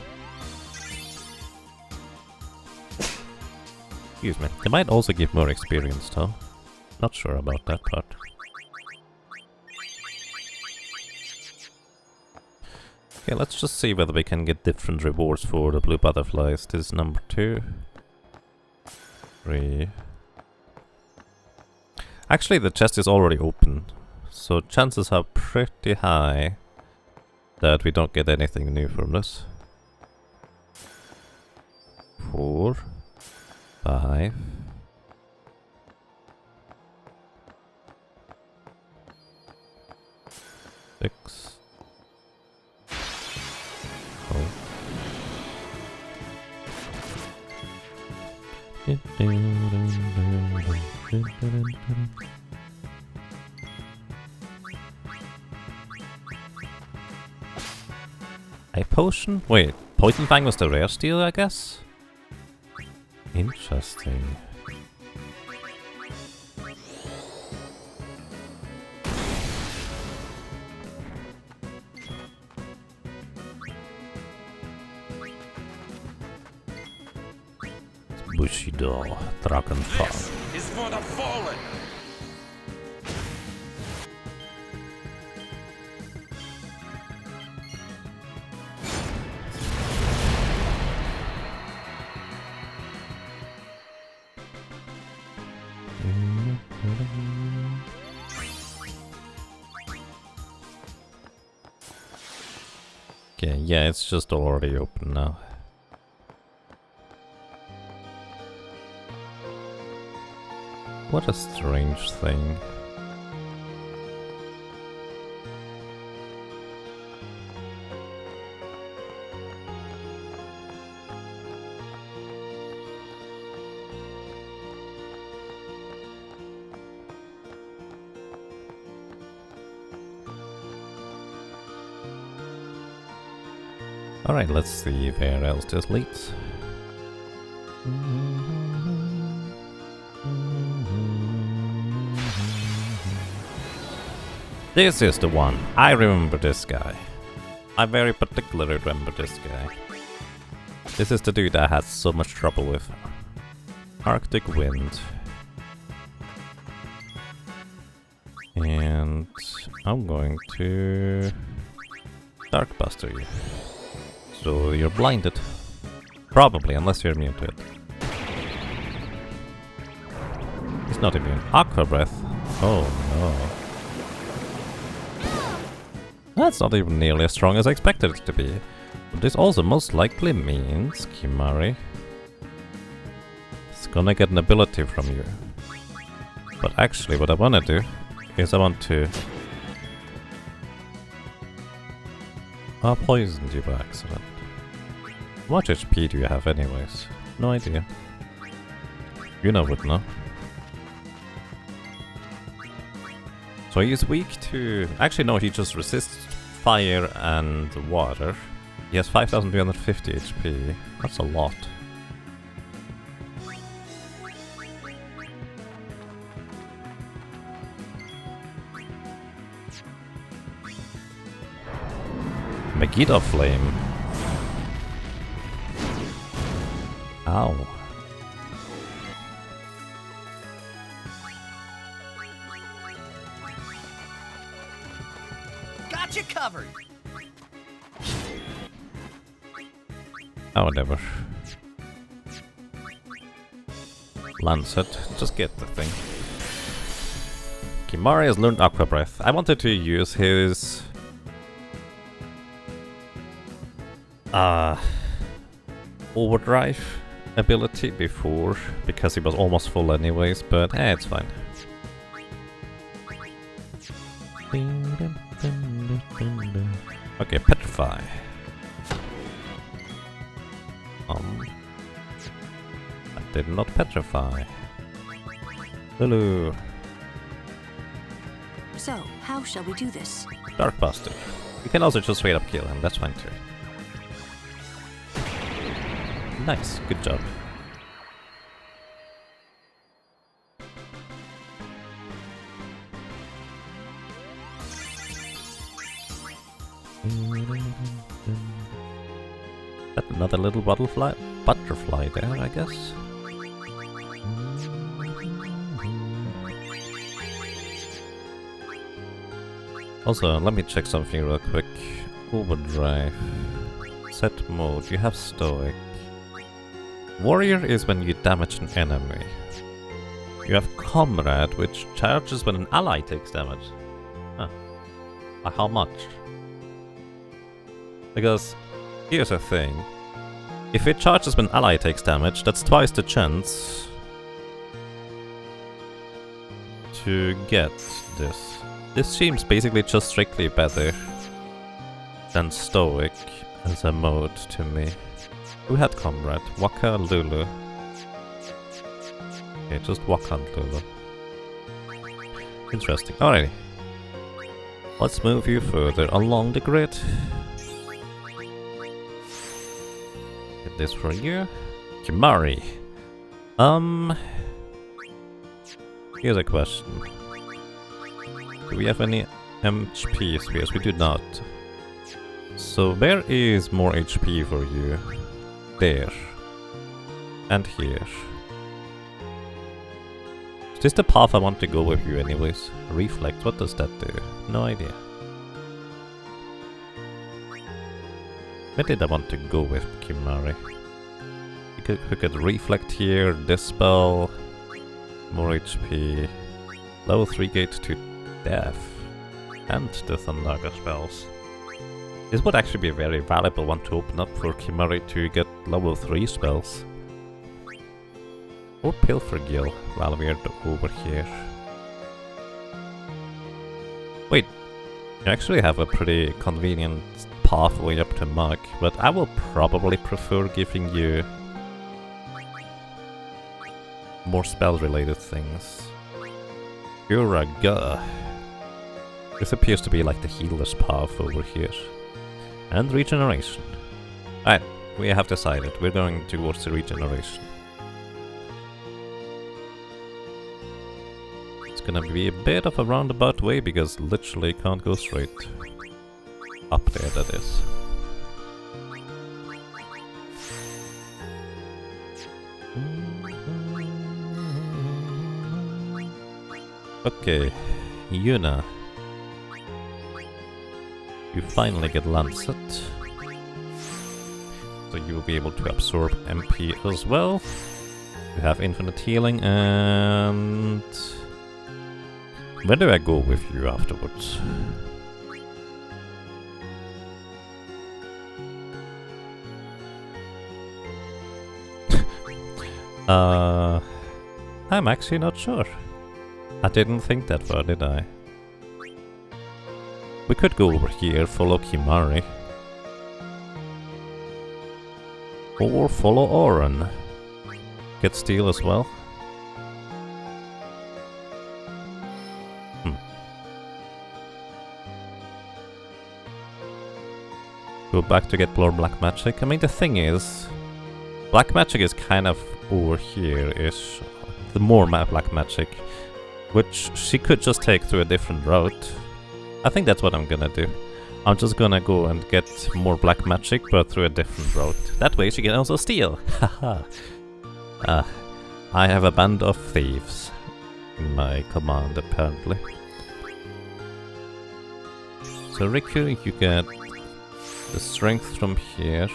Excuse me. They might also give more experience though. Not sure about that part. Okay, let's just see whether we can get different rewards for the blue butterflies. This is number 2. 3. Actually, the chest is already open, so chances are pretty high that we don't get anything new from this. 4. 5. 6. A potion? Wait, Poison Fang was the rare steel, I guess? Interesting. Bushido, Dragonfall. This is for the fallen. Okay, yeah, it's just already open now. What a strange thing. Alright, let's see where else this leads. This is the one. I remember this guy. I very particularly remember this guy. This is the dude I had so much trouble with. Arctic Wind. And I'm going to Darkbuster you. So you're blinded. Probably, unless you're immune to it. He's not immune. Aqua Breath. Oh no. That's not even nearly as strong as I expected it to be. But this also most likely means Kimari is gonna get an ability from you. But actually what I wanna do is I want to... I poisoned you by accident. How much HP do you have anyways? No idea. You know would know. So he's weak to... Actually no, he just resists fire and water. He has 5,350 HP. That's a lot. Megiddo Flame. Ow. Got you covered. Oh, whatever. Lancet, just get the thing. Kimari has learned Aqua Breath. I wanted to use his... overdrive ability before, because he was almost full anyways, but it's fine. Okay, Petrify. I did not petrify. Hello. So, how shall we do this? Darkbuster. You can also just straight up kill him, that's fine too. Nice, good job. That another little butterfly there, I guess. Also, let me check something real quick. Overdrive. Set mode. You have Stoic. Warrior is when you damage an enemy. You have Comrade, which charges when an ally takes damage. Huh. By how much? Because here's the thing. If it charges when an ally takes damage, that's twice the chance to get this. This seems basically just strictly better than Stoic as a mode to me. Who had Comrade? Waka, Lulu. Okay, just Waka and Lulu. Interesting. Alrighty. Let's move you further along the grid. Get this for you. Kimari. Here's a question. Do we have any HP spheres? We do not. So where is more HP for you? There. And here. Is this the path I want to go with you anyways? Reflect, what does that do? No idea. Where did I want to go with Kimari? We could reflect here, dispel, more HP, level 3 gate to death, and the Thundaga spells. This would actually be a very valuable one to open up for Kimari to get level 3 spells. Or Pilfer Gill while we're over here. Wait, you actually have a pretty convenient pathway up to Mug, but I will probably prefer giving you more spell-related things. Uraga. This appears to be like the healer's path over here. And regeneration. Alright, we have decided. We're going towards the regeneration. It's gonna be a bit of a roundabout way because literally can't go straight. Up there, that is. Okay, Yuna. You finally get Lancet. So you will be able to absorb MP as well. You have infinite healing and... Where do I go with you afterwards? I'm actually not sure. I didn't think that far, did I? We could go over here, follow Kimari. Or follow Oren. Get Steel as well. Go back to get more Black Magic. I mean, the thing is... Black Magic is kind of over here-ish. The more Black Magic. Which she could just take to a different route. I think that's what I'm gonna do. I'm just gonna go and get more Black Magic, but through a different route. That way she can also steal! Haha! I have a band of thieves in my command, apparently. So Riku, you get the strength from here.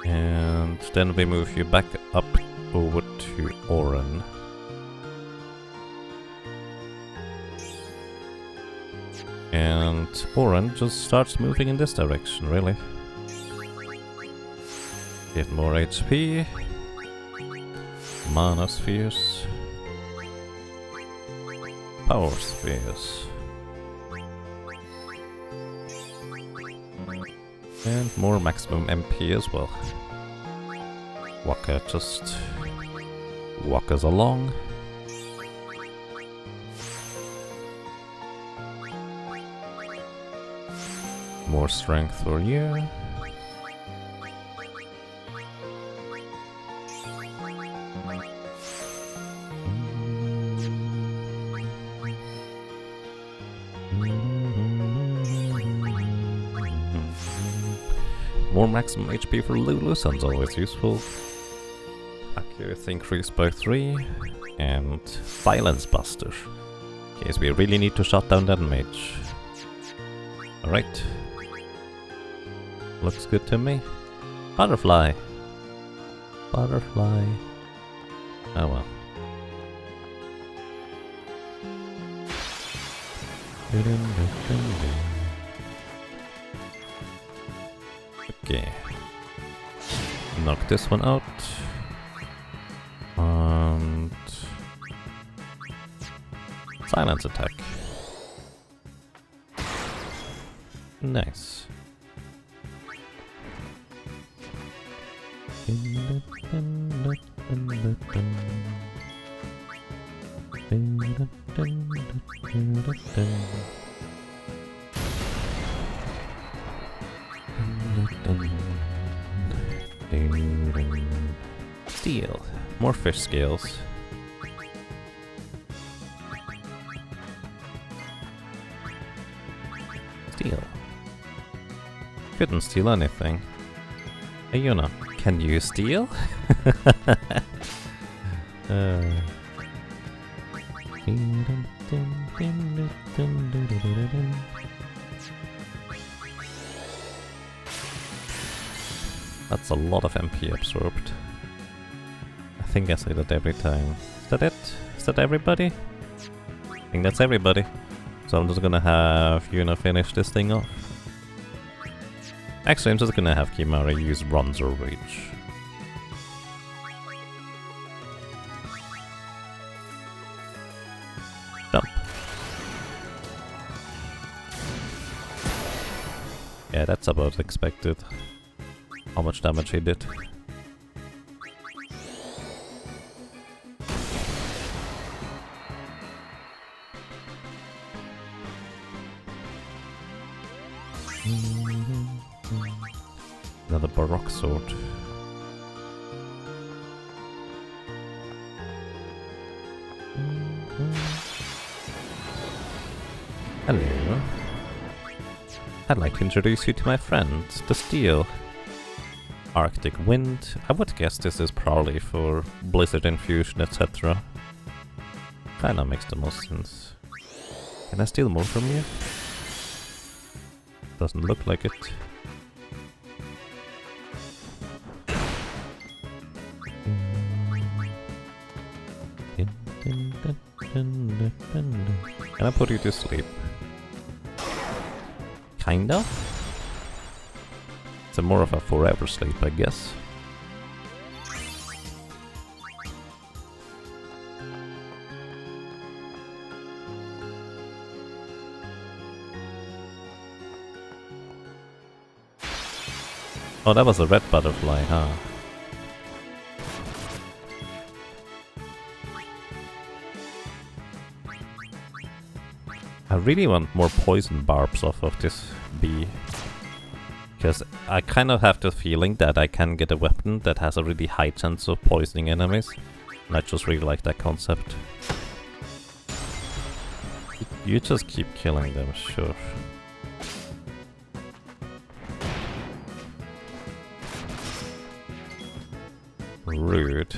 And then we move you back up over to Oren. And Oren just starts moving in this direction, really. Get more HP. Mana spheres. Power spheres. And more maximum MP as well. Waka just walk us along. More strength for you. More maximum HP for Lulu sounds always useful. Accuracy increased by 3. And Silence Buster. In case we really need to shut down that mage. Alright. Looks good to me. Butterfly. Butterfly. Oh well. Okay. Knock this one out. And... Silence attack. Nice. Steel. More fish scales. Steel. Couldn't steal anything. Hey Yuna, can you steal? That's a lot of MP absorbed. I think I say that every time. Is that it? Is that everybody? I think that's everybody. So I'm just gonna have Yuna finish this thing off. Actually, I'm just gonna have Kimari use Bronze or Rage. Jump. Yeah, that's about expected. How much damage he did. Another Baroque sword. Hello. I'd like to introduce you to my friends, the Steel. Arctic Wind. I would guess this is probably for Blizzard Infusion, etc. Kinda makes the most sense. Can I steal more from you? Doesn't look like it. Can I put you to sleep? Kind of? It's more of a forever sleep, I guess. Oh, that was a red butterfly, huh? I really want more poison barbs off of this bee. Because I kind of have the feeling that I can get a weapon that has a really high chance of poisoning enemies. And I just really like that concept. You just keep killing them, sure. Rude.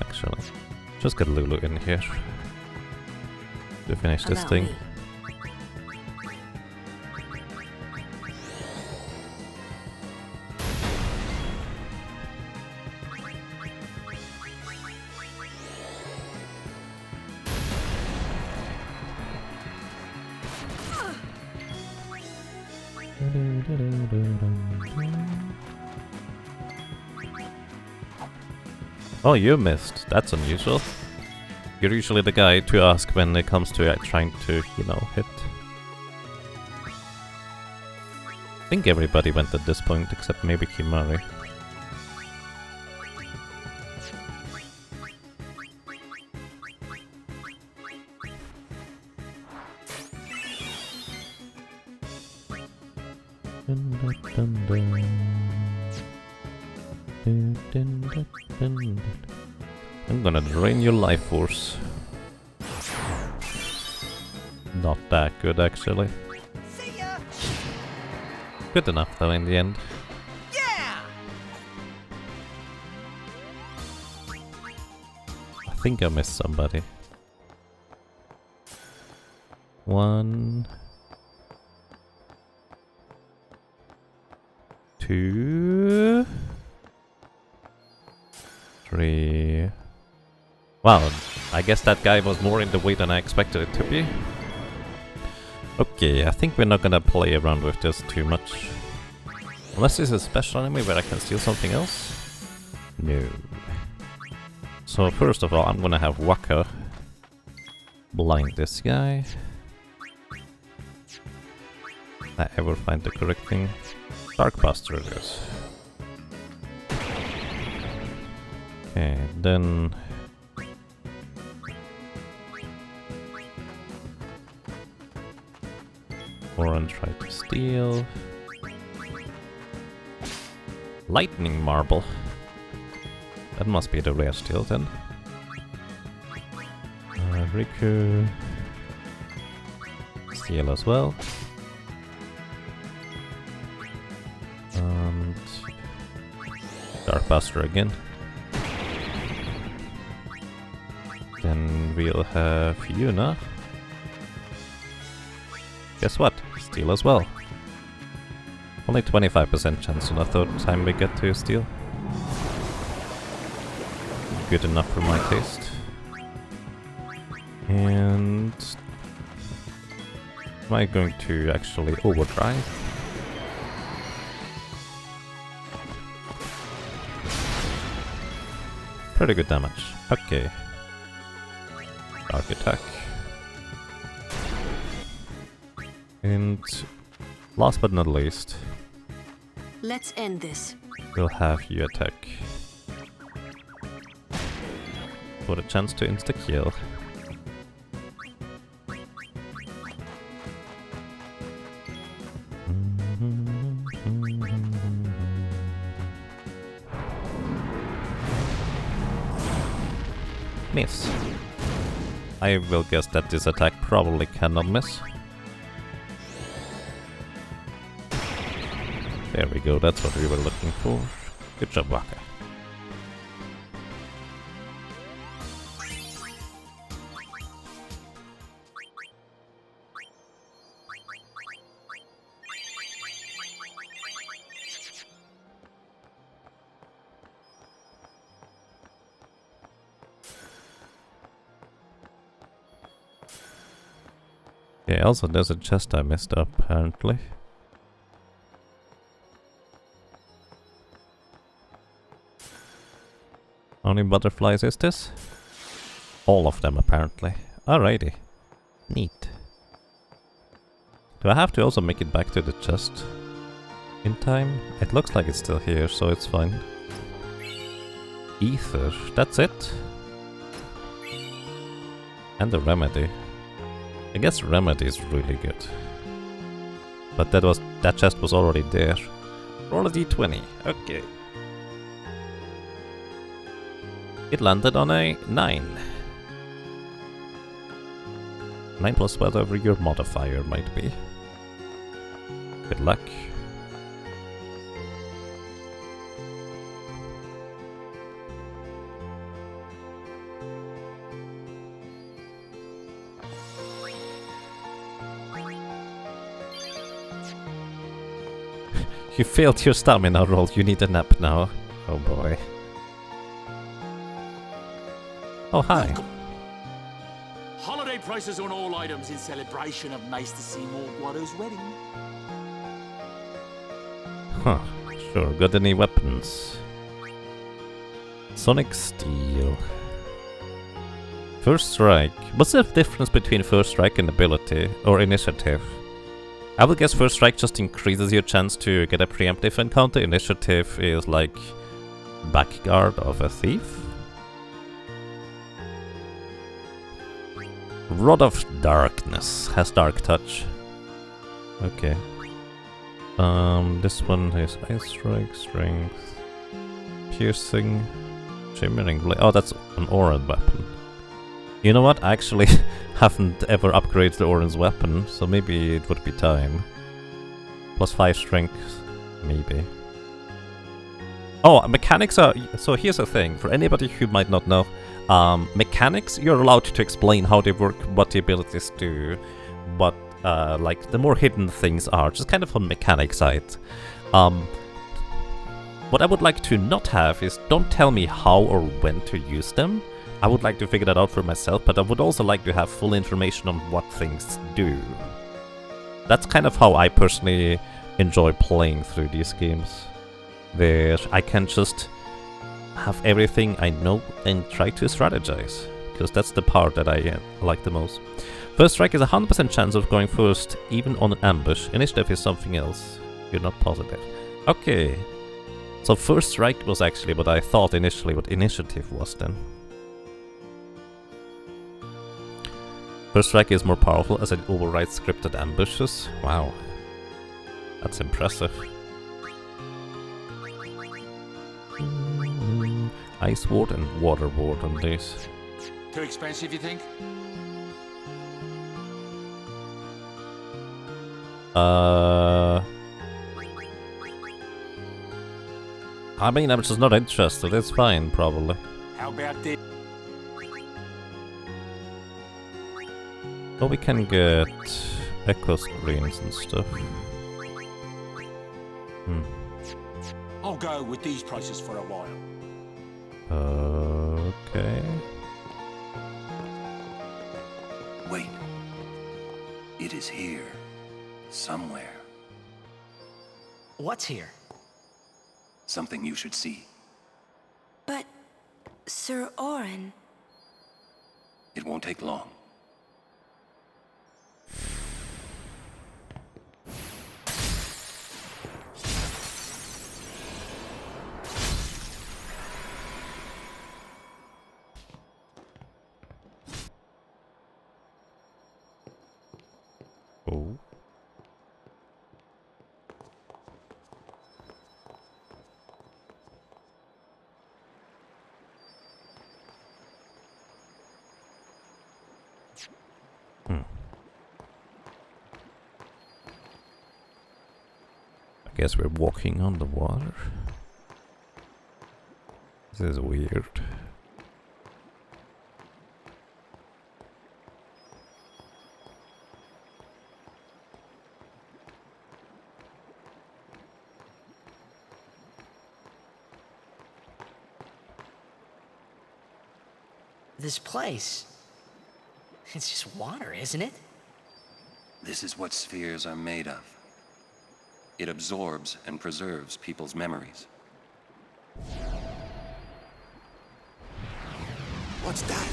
Actually, just get Lulu in here to finish this thing. Oh, you missed. That's unusual. You're usually the guy to ask when it comes to trying to, you know, hit. I think everybody went at this point except maybe Kimari. I'm gonna drain your life force. Not that good, actually. Good enough, though, in the end. Yeah! I think I missed somebody. 1, 2, 3. Wow, I guess that guy was more in the way than I expected it to be. Okay, I think we're not gonna play around with this too much. Unless there's a special enemy where I can steal something else? No. So first of all, I'm gonna have Waka blind this guy. I ever find the correct thing? Darkbuster it is. Okay, then... Oran tried to steal. Lightning Marble. That must be the rare steal then. Riku. Steal as well. And Darkbuster again. Then we'll have Yuna guess what? Steal as well. Only 25% chance on the third time we get to steal. Good enough for my taste. And... am I going to actually overdrive? Pretty good damage. Okay. Dark attack. And last but not least, Let's end this. we'll have you attack. For a chance to insta-kill. Miss. I will guess that this attack probably cannot miss. There we go, that's what we were looking for. Good job, Waka. Yeah, also there's a chest I missed up, apparently. How many butterflies is this? All of them, apparently. Alrighty. Neat. Do I have to also make it back to the chest in time? It looks like it's still here, so it's fine. Ether, that's it? And the remedy. I guess remedy is really good. But that chest was already there. Roll a d20. Okay. It landed on a 9. 9 plus whatever your modifier might be. Good luck. You failed your stamina roll, you need a nap now. Oh boy. Oh, hi. Welcome. Holiday prices on all items in celebration of Maester Seymour Guado's wedding. Huh, sure. Got any weapons? Sonic Steel. First Strike. What's the difference between First Strike and Ability, or Initiative? I would guess First Strike just increases your chance to get a preemptive encounter. Initiative is like backguard of a thief. Rod of Darkness has Dark Touch. Okay. This one is Ice Strike, Strength, Piercing, Shimmering Blade. Oh, that's an Oran weapon. You know what? I actually haven't ever upgraded the Oran's weapon, so maybe it would be time. Plus 5 strength, maybe. Oh, mechanics are... So here's the thing, for anybody who might not know. Mechanics, you're allowed to explain how they work, what the abilities do, what like the more hidden things are, just kind of on mechanic side. What I would like to not have is don't tell me how or when to use them. I would like to figure that out for myself, but I would also like to have full information on what things do. That's kind of how I personally enjoy playing through these games, where I can just have everything I know and try to strategize, because that's the part that I like the most. First Strike is a 100% chance of going first, even on an ambush. Initiative is something else. You're not positive. Okay. So First Strike was actually what I thought initially what Initiative was then. First Strike is more powerful as it overrides scripted ambushes. Wow. That's impressive. Ice Ward and Water Ward on these. Too expensive, you think? I mean, I'm just not interested. It's fine, probably. How about this? Oh, we can get echo screens and stuff. I'll go with these prices for a while. Okay. Wait. It is here. Somewhere. What's here? Something you should see. But, Sir Orin... It won't take long. Oh. I guess we're walking on the water. This is weird. This place... It's just water, isn't it? This is what spheres are made of. It absorbs and preserves people's memories. What's that?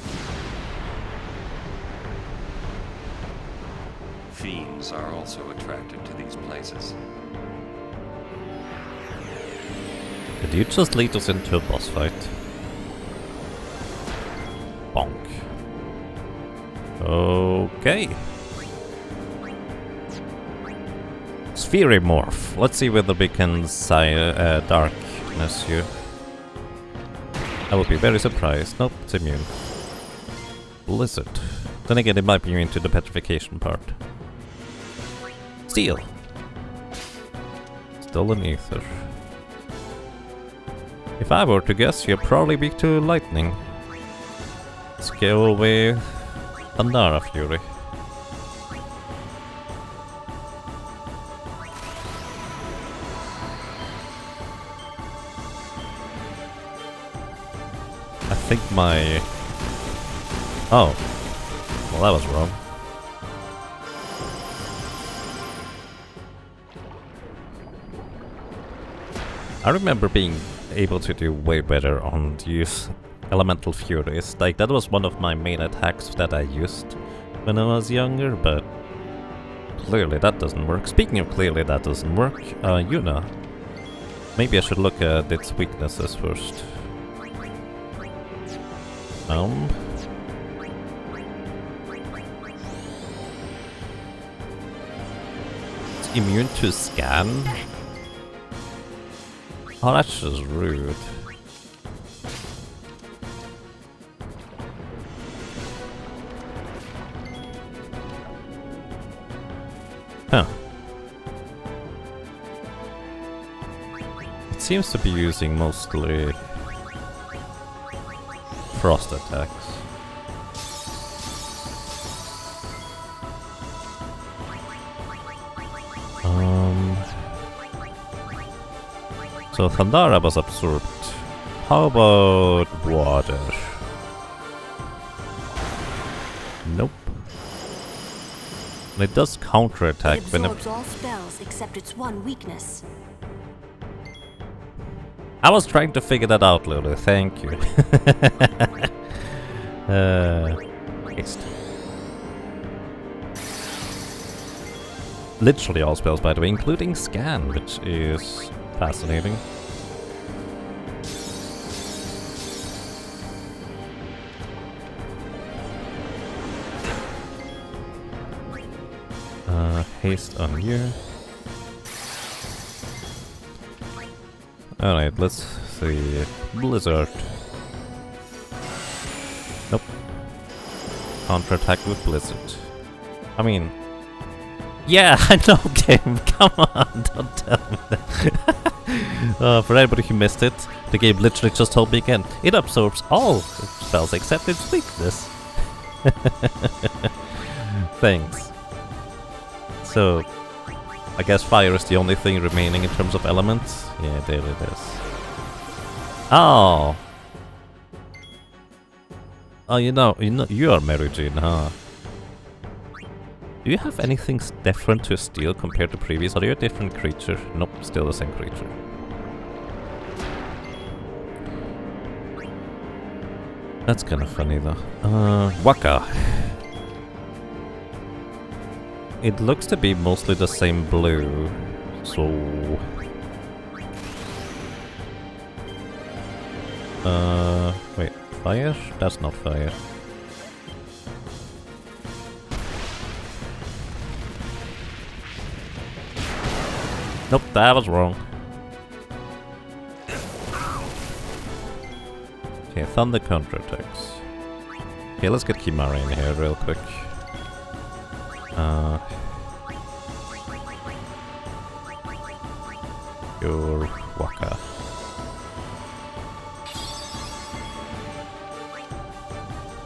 Fiends are also attracted to these places. Did you just lead us into a boss fight? Bonk. Okay. Sphere morph. Let's see whether we can darkness you. I would be very surprised. Nope, it's immune. Blizzard. Then again, it might be immune to the petrification part. Steel. Still an ether. If I were to guess, you'd probably be to lightning. Let's go with Thundara Fury. I think my... Oh. Well, that was wrong. I remember being able to do way better on these elemental furies. Like, that was one of my main attacks that I used when I was younger, but clearly that doesn't work. Speaking of clearly that doesn't work, Yuna. Maybe I should look at its weaknesses first. It's immune to scan? Oh, that's just rude. Huh. It seems to be using mostly frost attacks. So Thundara was absorbed. How about water? Nope. And it does counterattack It absorbs all spells except its one weakness. I was trying to figure that out, Lulu. Thank you. Haste. Literally all spells, by the way, including scan, which is fascinating. Haste on you. Alright, let's see. Blizzard. Nope. Counterattack with Blizzard. I mean... Yeah, I know, game! Come on, don't tell me that. For anybody who missed it, the game literally just told me again. It absorbs all spells except its weakness. Thanks. So, I guess fire is the only thing remaining in terms of elements. Yeah, there it is. Oh! Oh, you are Mary Jane, huh? Do you have anything different to steal compared to previous? Are you a different creature? Nope, still the same creature. That's kinda funny though. Waka. It looks to be mostly the same blue, so... wait, fire? That's not fire. Nope, that was wrong. Okay, thunder counterattacks. Okay, let's get Kimara in here real quick. Your Waka.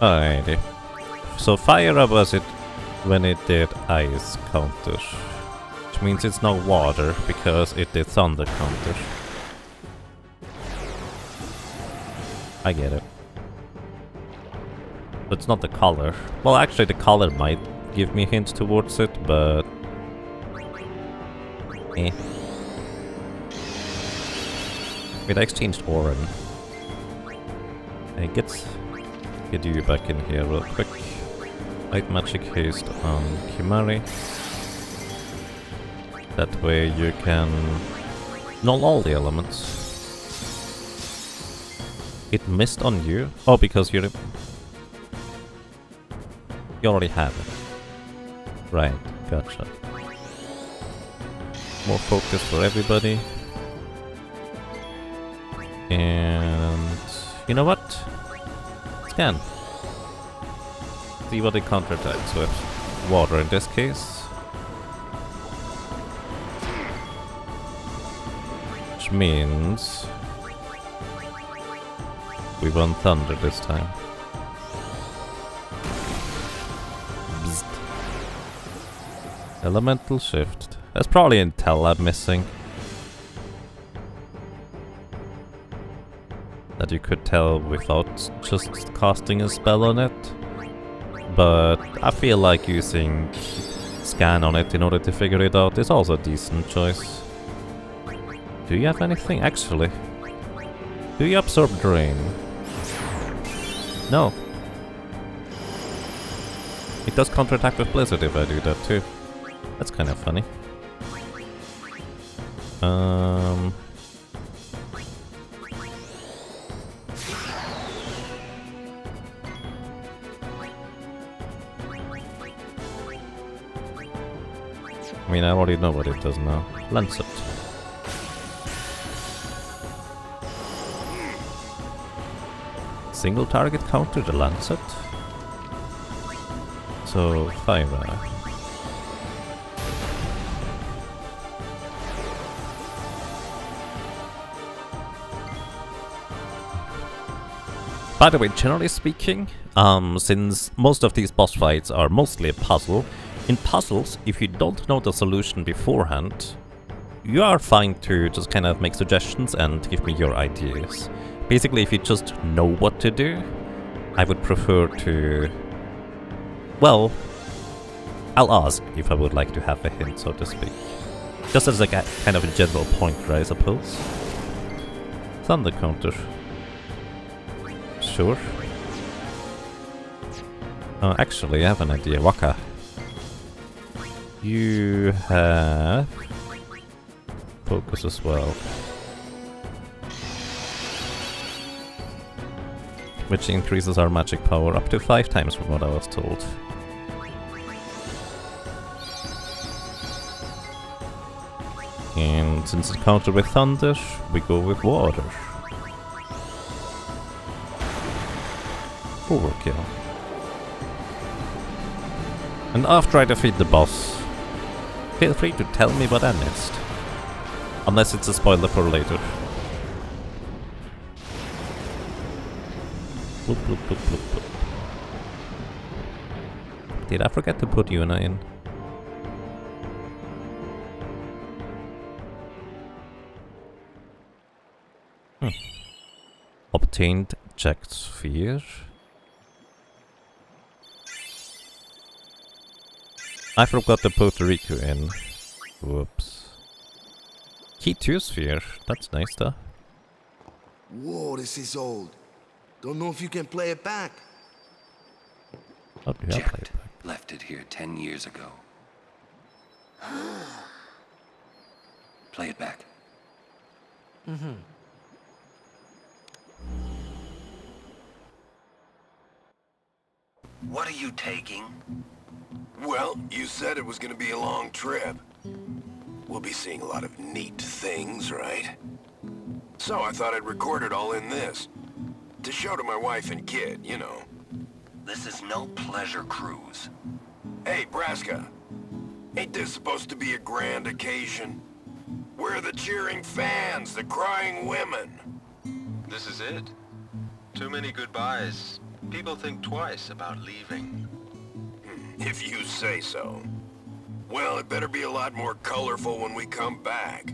Alrighty. So fire was it when it did ice counter. Which means it's not water, because it did thunder counter. I get it. But it's not the color. Well, actually the color might give me hints towards it, but... eh. Wait, I exchanged Oren. Hey, get you back in here real quick. Light magic haste on Kimari. That way you can null all the elements. It missed on you? Oh, because you already have it. Right, gotcha. More focus for everybody. And you know what? Scan. See what it counterattacks with. Water in this case. Which means we won thunder this time. Bzzt. Elemental shift. That's probably intel I'm missing. That you could tell without just casting a spell on it. But I feel like using scan on it in order to figure it out is also a decent choice. Do you have anything? Actually, do you absorb drain? No. It does counterattack with blizzard if I do that too. That's kind of funny. I mean, I already know what it does now. Lancet. Single target counter the Lancet. So, fire. By the way, generally speaking, since most of these boss fights are mostly a puzzle, in puzzles, if you don't know the solution beforehand, you are fine to just kind of make suggestions and give me your ideas. Basically, if you just know what to do, I would prefer to... well, I'll ask if I would like to have a hint, so to speak. Just as like a kind of a general pointer, I suppose. Thunder counter. Sure. Actually, I have an idea. Waka. You have focus as well, which increases our magic power up to 5 times from what I was told. And since it's countered with thunder, we go with water. Overkill. And after I defeat the boss, feel free to tell me what I missed. Unless it's a spoiler for later. Bloop, bloop, bloop, bloop, bloop. Did I forget to put Yuna in? obtained Jacked Sphere. I forgot to put Riku in. Whoops. Key 2 Sphere. That's nice though. Whoa, this is old. Don't know if you can play it back. Oh, yeah, Jacked play it back. left it here 10 years ago. Play it back. Mm-hmm. What are you taking? Well, you said it was gonna be a long trip. We'll be seeing a lot of neat things, right? So I thought I'd record it all in this. To show to my wife and kid, you know. This is no pleasure cruise. Hey, Braska. Ain't this supposed to be a grand occasion? We're the cheering fans, the crying women. This is it. Too many goodbyes. People think twice about leaving. If you say so. Well, it better be a lot more colorful when we come back.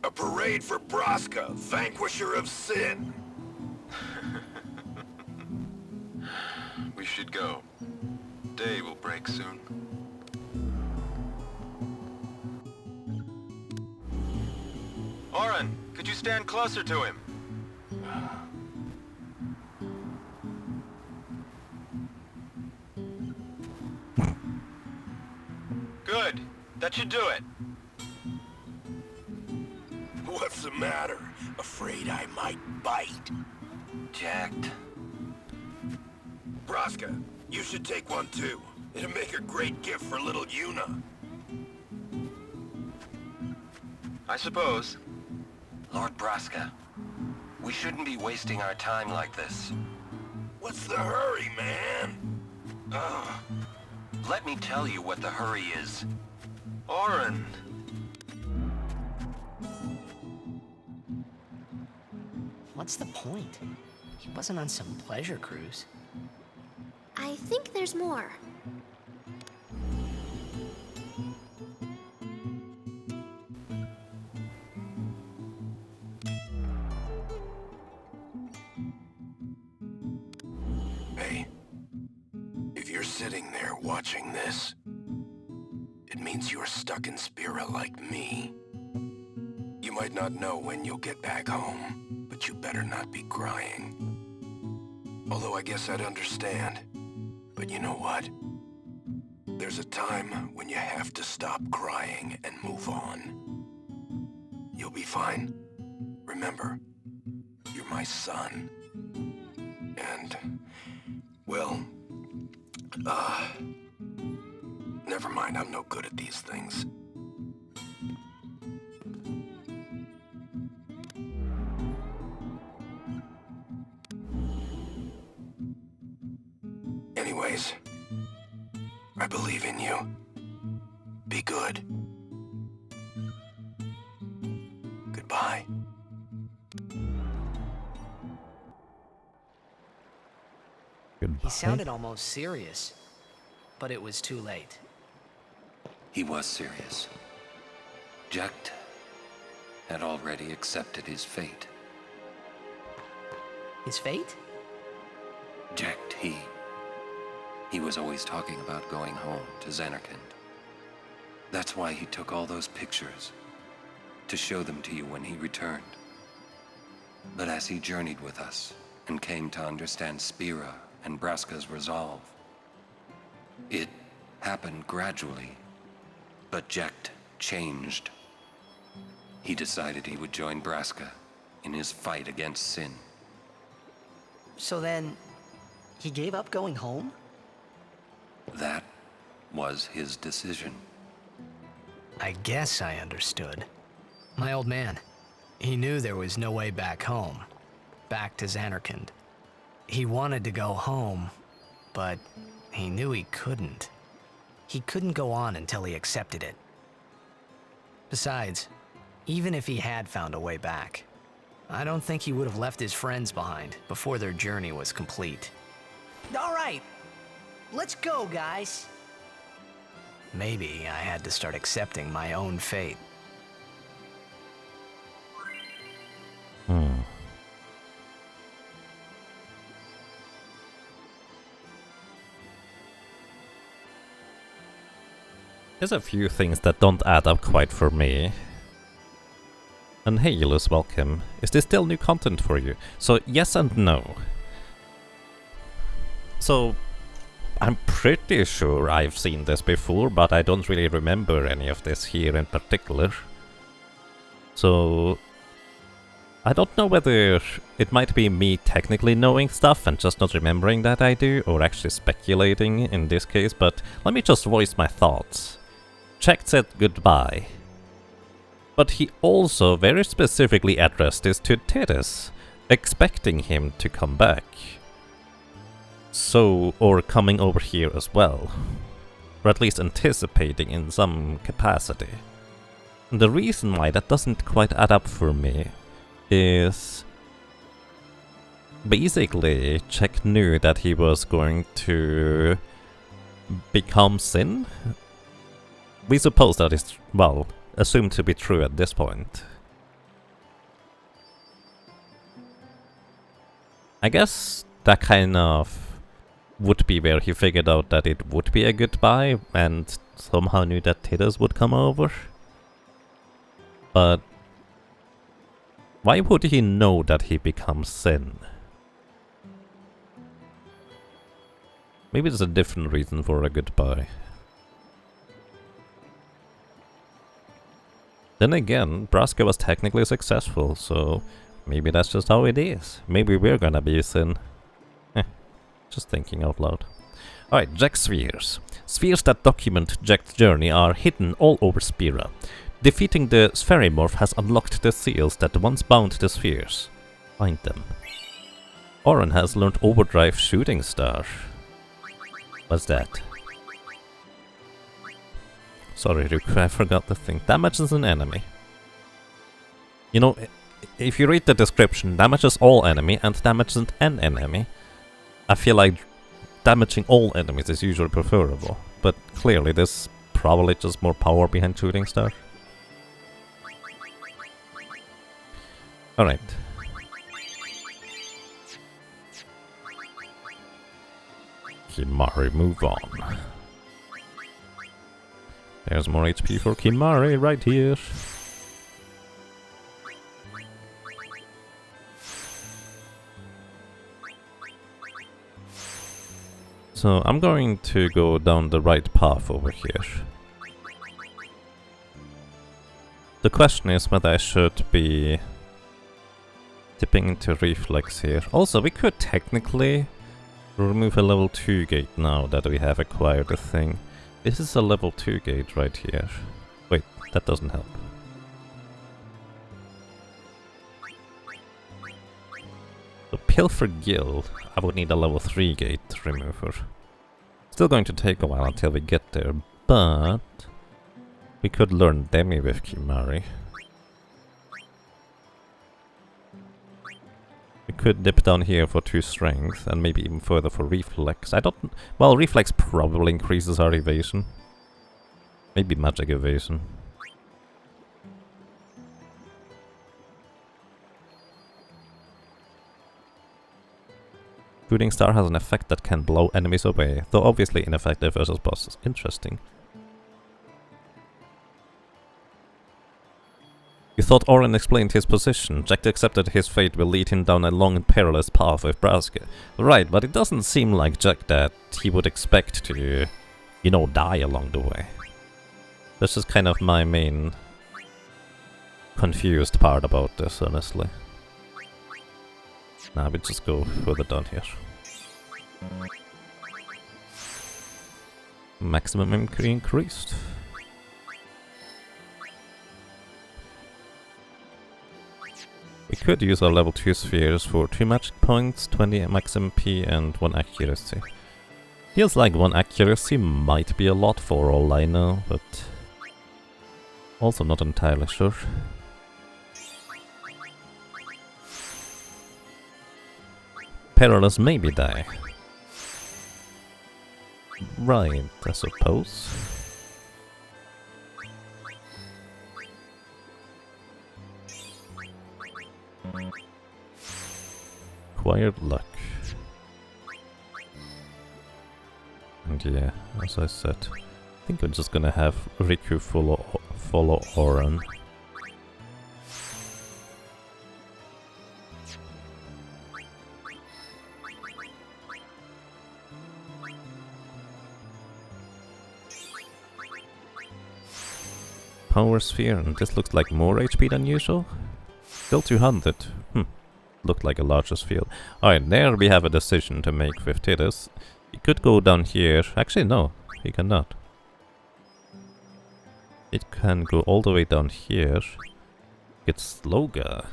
A parade for Braska, vanquisher of sin. We should go. Day will break soon. Oren, could you stand closer to him? Good. That should do it. What's the matter? Afraid I might bite? Jacked. Braska, you should take one too. It'll make a great gift for little Yuna. I suppose. Lord Braska, we shouldn't be wasting our time like this. What's the hurry, man? Let me tell you what the hurry is. Oren. What's the point? He wasn't on some pleasure cruise. I think there's more. Hey, if you're sitting there watching this, it means you're stuck in Spira like me. You might not know when you'll get back home, but you better not be crying. Although I guess I'd understand. But you know what? There's a time when you have to stop crying and move on. You'll be fine. Remember, you're my son. And, well, never mind, I'm no good at these things. Anyways, I believe in you. Be good. Goodbye. Goodbye. He sounded almost serious, but it was too late. He was serious. Jacked had already accepted his fate. His fate? Jacked he was always talking about going home to Xanarkand. That's why he took all those pictures, to show them to you when he returned. But as he journeyed with us and came to understand Spira and Braska's resolve, it happened gradually, but Jacked changed. He decided he would join Braska in his fight against sin. So then, he gave up going home? That was his decision. I guess I understood. My old man, he knew there was no way back home, back to Xanarkand. He wanted to go home, but he knew he couldn't. He couldn't go on until he accepted it. Besides, even if he had found a way back, I don't think he would have left his friends behind before their journey was complete. All right, let's go, guys. Maybe I had to start accepting my own fate. There's a few things that don't add up quite for me. And hey, Eulus, welcome. Is this still new content for you? So, yes and no. So, I'm pretty sure I've seen this before, but I don't really remember any of this here in particular. So, I don't know whether it might be me technically knowing stuff and just not remembering that I do, or actually speculating in this case, but let me just voice my thoughts. Jack said goodbye. But he also very specifically addressed this to Titus, expecting him to come back. So, or coming over here as well. Or at least anticipating in some capacity. And the reason why that doesn't quite add up for me is basically Jack knew that he was going to become Sin. We suppose that is, well, assumed to be true at this point. I guess that kind of would be where he figured out that it would be a goodbye and somehow knew that Titus would come over. But why would he know that he becomes Sin? Maybe there's a different reason for a goodbye. Then again, Braska was technically successful, so maybe that's just how it is. Maybe we're gonna be Sin. Just thinking out loud. Alright, Jack's spheres. Spheres that document Jack's journey are hidden all over Spira. Defeating the Spherimorph has unlocked the seals that once bound the spheres. Find them. Oren has learned Overdrive Shooting Star. What's that? Sorry, Ruku, I forgot the thing. Damages an enemy. You know, if you read the description, damages all enemy and damages an enemy. I feel like damaging all enemies is usually preferable, but clearly there's probably just more power behind Shooting Star. Alright. Kimahri, move on. There's more HP for Kimahri right here. So I'm going to go down the right path over here. The question is whether I should be dipping into reflex here. Also, we could technically remove a level 2 gate now that we have acquired the thing. This is a level 2 gate right here. Wait, that doesn't help. The Pilfer Guild, I would need a level 3 gate remover. Still going to take a while until we get there, but we could learn Demi with Kimahri. We could dip down here for 2 strength, and maybe even further for reflex. I don't... well, reflex probably increases our evasion. Maybe magic evasion. Shooting Star has an effect that can blow enemies away, though obviously ineffective versus bosses. Interesting. You thought Oren explained his position. Jack accepted his fate will lead him down a long and perilous path with Braska. Right, but it doesn't seem like Jack that he would expect to, you know, die along the way. This is kind of my main confused part about this, honestly. Nah, we just go further down here. Maximum increased. We could use our level 2 spheres for 2 magic points, 20 max MP and 1 accuracy. Feels like 1 accuracy might be a lot for all I know, but also not entirely sure. Perilous maybe die. Right, I suppose. Acquired luck. And yeah, as I said, think we're just gonna have Riku follow Oren. Power sphere, and this looks like more HP than usual. Still 200. Looked like a larger field. Alright, there we have a decision to make with Tidus. He could go down here. Actually, no, he cannot. It can go all the way down here. Get Sloga.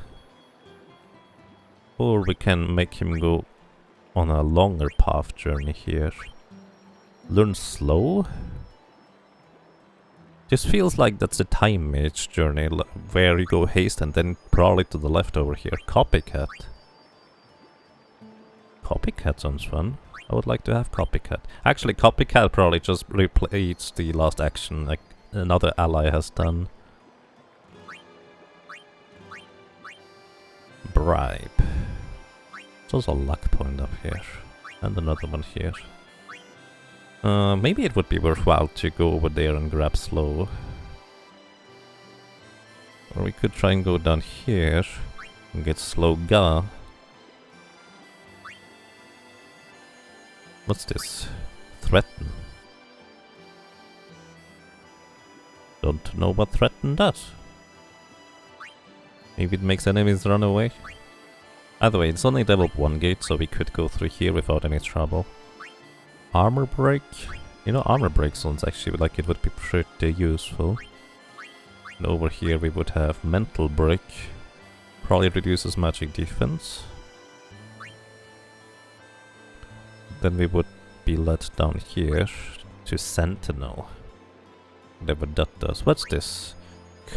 Or we can make him go on a longer path journey here. Learn slow? This feels like that's the time mage journey, where you go haste and then probably to the left over here. Copycat. Copycat sounds fun. I would like to have Copycat. Actually, Copycat probably just replaces the last action like another ally has done. Bribe. There's a luck point up here. And another one here. Maybe it would be worthwhile to go over there and grab slow. Or we could try and go down here and get slow ga. What's this? Threaten. Don't know what threaten does. Maybe it makes enemies run away. Either way, it's only level 1 gate, so we could go through here without any trouble. Armor break? You know, armor break sounds actually like it would be pretty useful. And over here we would have mental break. Probably reduces magic defense. Then we would be led down here to Sentinel. Whatever that does. What's this?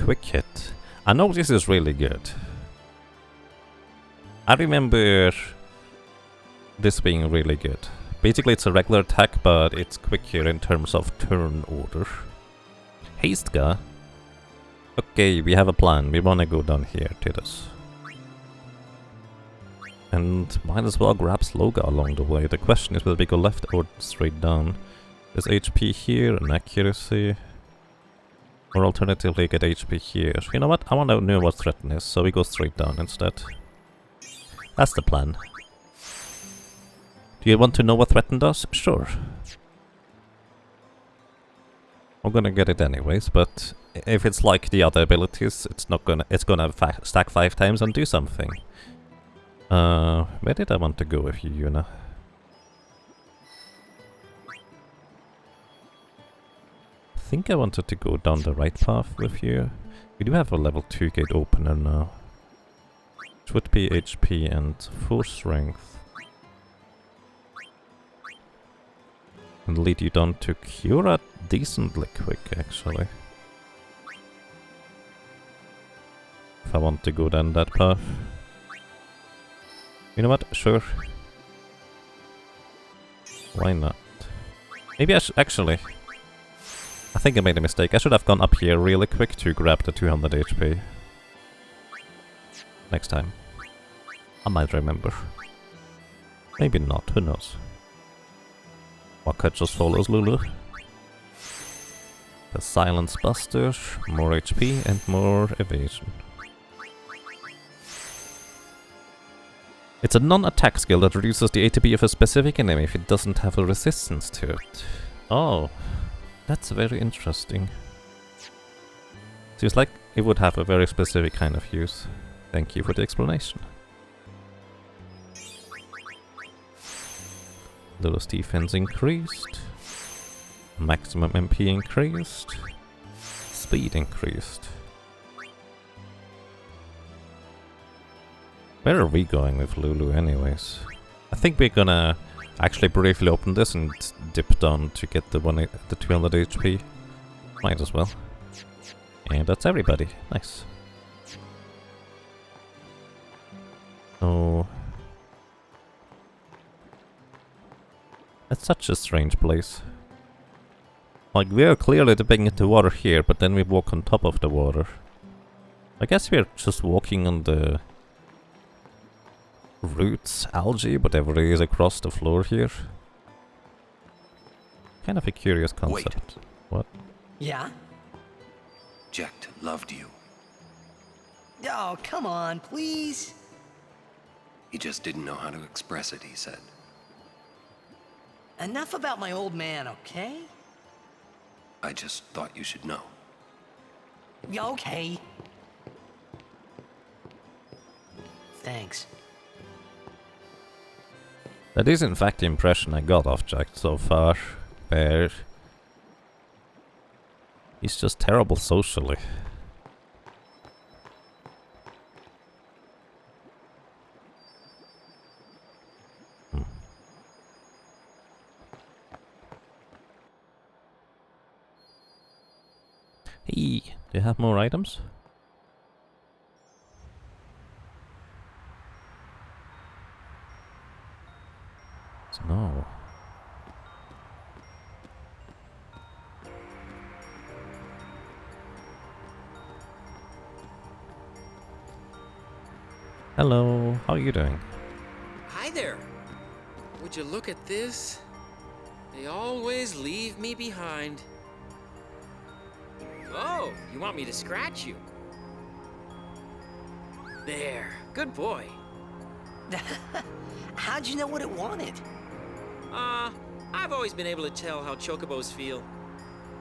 Quick hit. I know this is really good. I remember this being really good. Basically it's a regular attack, but it's quicker in terms of turn order. Haste ga. Okay, we have a plan. We wanna go down here to this. And might as well grab Sloga along the way. The question is whether we go left or straight down. There's HP here and accuracy. Or alternatively get HP here. You know what? I wanna know what threaten is, so we go straight down instead. That's the plan. Do you want to know what threaten does? Sure. I'm gonna get it anyways, but if it's like the other abilities, it's gonna stack 5 times and do something. Where did I want to go with you, Yuna? I think I wanted to go down the right path with you. We do have a level 2 gate opener now. Which would be HP and 4 strength. And lead you down to Cura decently quick, actually. If I want to go down that path. You know what? Sure. Why not? Maybe I should actually... I think I made a mistake. I should have gone up here really quick to grab the 200 HP. Next time. I might remember. Maybe not, who knows. Waka just follows Lulu. The Silence Buster, more HP and more evasion. It's a non-attack skill that reduces the ATB of a specific enemy if it doesn't have a resistance to it. Oh, that's very interesting. Seems like it would have a very specific kind of use. Thank you for the explanation. Lulu's defense increased. Maximum MP increased. Speed increased. Where are we going with Lulu anyways? I think we're gonna actually briefly open this and dip down to get the 200 HP. Might as well. And that's everybody. Nice. Oh. That's such a strange place. Like, we're clearly dipping into water here, but then we walk on top of the water. I guess we're just walking on the roots, algae, whatever it is across the floor here. Kind of a curious concept. Wait. What? Yeah? Jecht loved you. Oh, come on, please. He just didn't know how to express it, he said. Enough about my old man, okay? I just thought you should know. Okay. Thanks. That is in fact the impression I got of Jack so far. Where he's just terrible socially. Hey, do you have more items? No. Hello, how are you doing? Hi there. Would you look at this? They always leave me behind. Oh, you want me to scratch you? There, good boy. How'd you know what it wanted? I've always been able to tell how chocobos feel.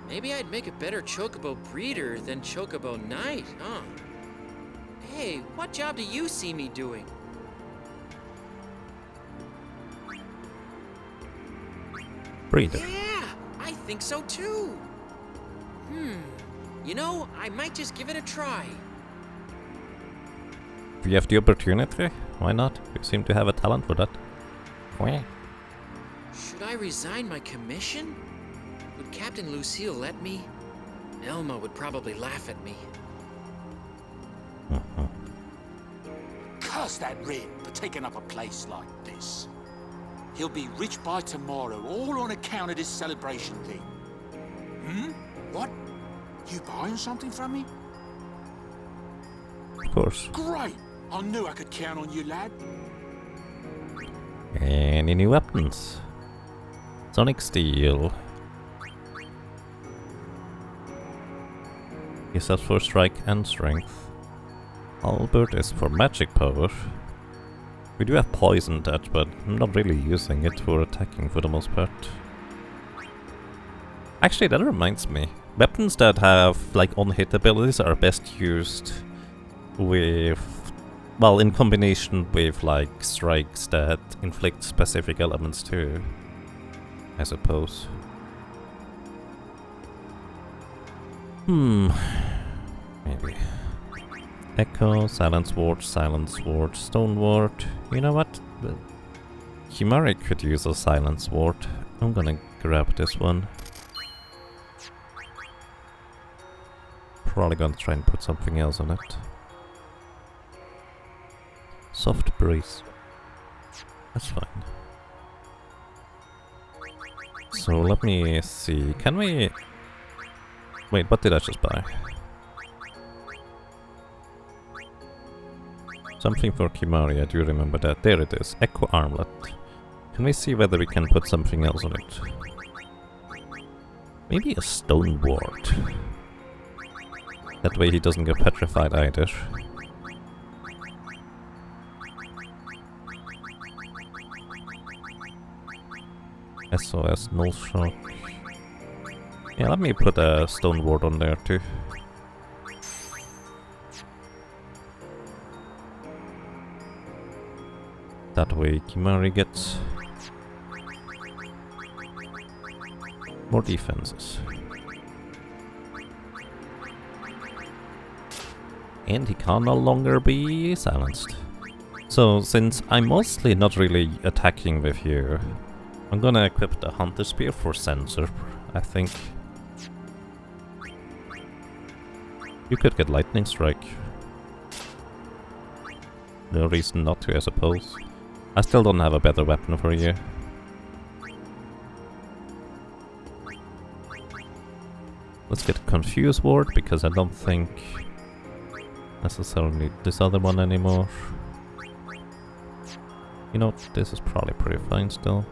Maybe I'd make a better chocobo breeder than chocobo knight, huh? Hey, what job do you see me doing? Breeder. Yeah, I think so too. You know, I might just give it a try. If you have the opportunity, why not? You seem to have a talent for that. Wah. Should I resign my commission? Would Captain Lucille let me? Elma would probably laugh at me. Curse that Rin for taking up a place like this. He'll be rich by tomorrow, all on account of this celebration thing. What? You buying something from me? Of course. Great! I knew I could count on you, lad. Any new weapons? Sonic Steel. Is that for strike and strength? Albert is for magic power. We do have poison touch, but I'm not really using it for attacking for the most part. Actually, that reminds me. Weapons that have like on-hit abilities are best used with, well, in combination with like strikes that inflict specific elements too, I suppose. Maybe. Echo, Silence Ward, Stone Ward. You know what? Kimari could use a Silence Ward. I'm gonna grab this one. Probably gonna try and put something else on it. Soft Breeze. That's fine. So let me see. Can we... Wait, what did I just buy? Something for Kimari, I do remember that. There it is. Echo Armlet. Can we see whether we can put something else on it? Maybe a Stone Ward. That way he doesn't get petrified either. SOS, Null Shock. Yeah, let me put a Stone Ward on there too. That way Kimari gets more defenses. And he can no longer be silenced. So, since I'm mostly not really attacking with you, I'm gonna equip the Hunter Spear for Sensor, I think. You could get Lightning Strike. No reason not to, I suppose. I still don't have a better weapon for you. Let's get Confuse Ward, because I don't think necessarily need this other one anymore. You know, this is probably pretty fine still.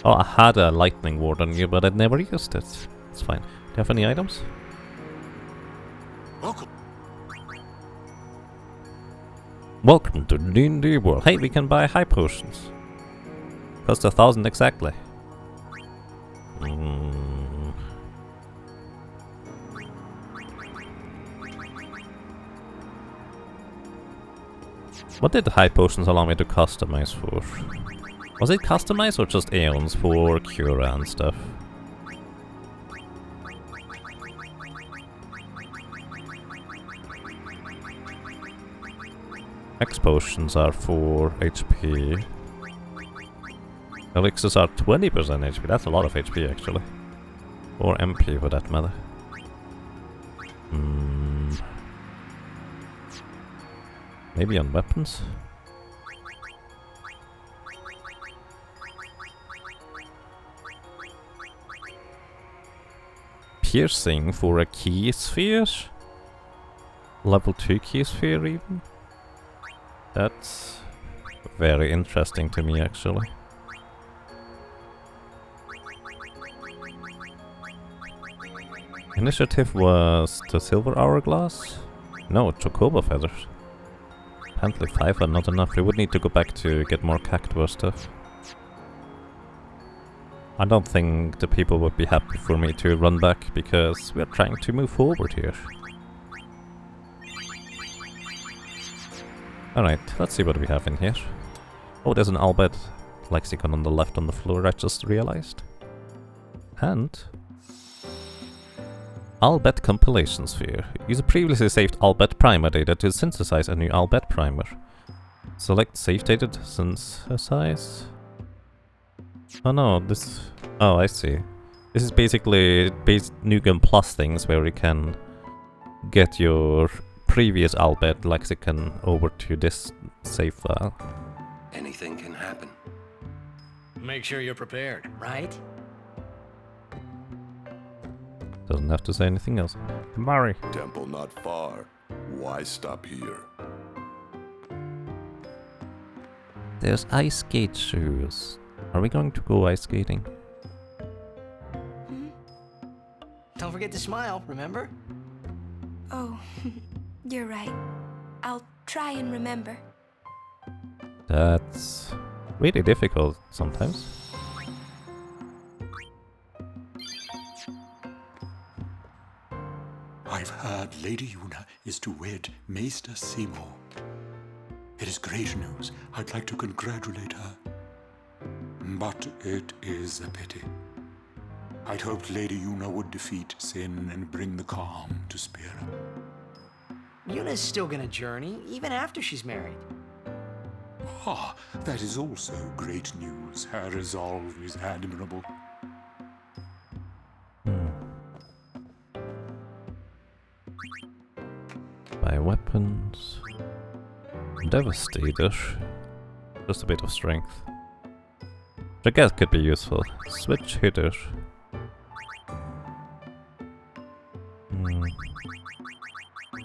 Oh, I had a lightning ward on you, but I never used it. It's fine. Do you have any items? Welcome. Welcome to D&D World. Hey, we can buy high potions. Cost 1,000 exactly. What did the high potions allow me to customize for? Was it customized or just aeons for Cura and stuff? X potions are for HP. Elixirs are 20% HP. That's a lot of HP actually. Or MP for that matter. Maybe on weapons? Piercing for a key sphere? Level 2 key sphere even? That's very interesting to me actually. Initiative was the silver hourglass? No, chocobo feathers. Apparently 5 are not enough. We would need to go back to get more cactuar stuff. I don't think the people would be happy for me to run back, because we are trying to move forward here. Alright, let's see what we have in here. Oh, there's an Albert Lexicon on the left on the floor, I just realized. And Albert Compilation Sphere. Use a previously saved Albert primer data to synthesize a new Albert primer. Select save data to synthesize. Oh no, this... Oh, I see. This is basically New Game Plus things where you can get your previous Albert Lexicon over to this save file. Anything can happen. Make sure you're prepared, right? Doesn't have to say anything else. Mari. Temple not far. Why stop here? There's ice skate shoes. Are we going to go ice skating? Don't forget to smile, remember? Oh, you're right. I'll try and remember. That's really difficult sometimes. I've heard Lady Una is to wed Maester Seymour. It is great news. I'd like to congratulate her. But it is a pity. I'd hoped Lady Una would defeat sin and bring the calm to Spira. Yuna's still gonna journey, even after she's married. Ah, that is also great news. Her resolve is admirable. Buy weapons. Devastator. Just a bit of strength. Which I guess could be useful. Switch hitter.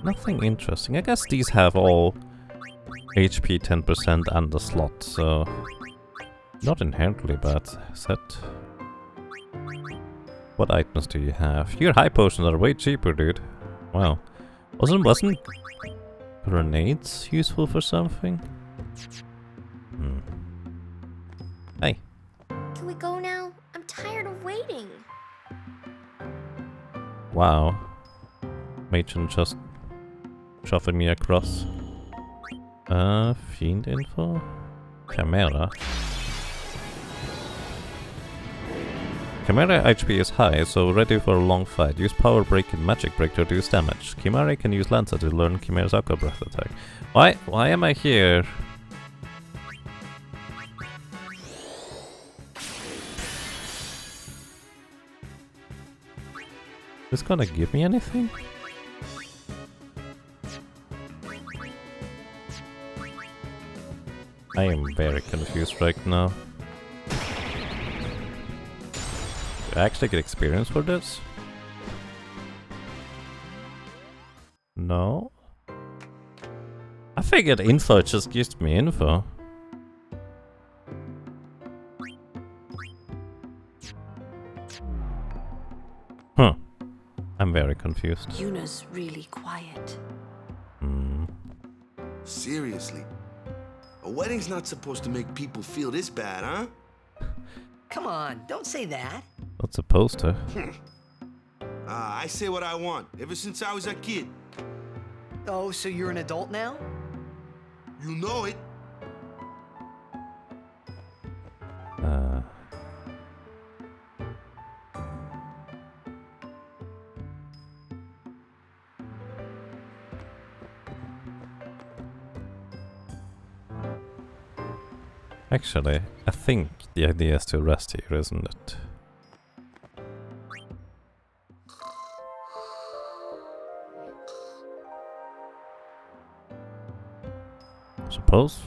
Nothing interesting. I guess these have all HP 10% and the slot, so not inherently bad set. What items do you have? Your high potions are way cheaper, dude. Wow. Wasn't grenades useful for something? Hey. Can we go now? I'm tired of waiting. Wow. Matron just shuffled me across. Fiend info? Chimera. Chimera HP is high, so ready for a long fight. Use Power Break and Magic Break to reduce damage. Chimera can use Lancer to learn Chimera's Aqua Breath attack. Why am I here? Is this gonna give me anything? I am very confused right now. Do I actually get experience for this? No? I figured info just gives me info. Huh. I'm very confused. Yuna's really quiet. Seriously? A wedding's not supposed to make people feel this bad, huh? Come on, don't say that. Not supposed to. I say what I want, ever since I was a kid. Oh, so you're an adult now? You know it. Actually, I think the idea is to rest here, isn't it? Suppose.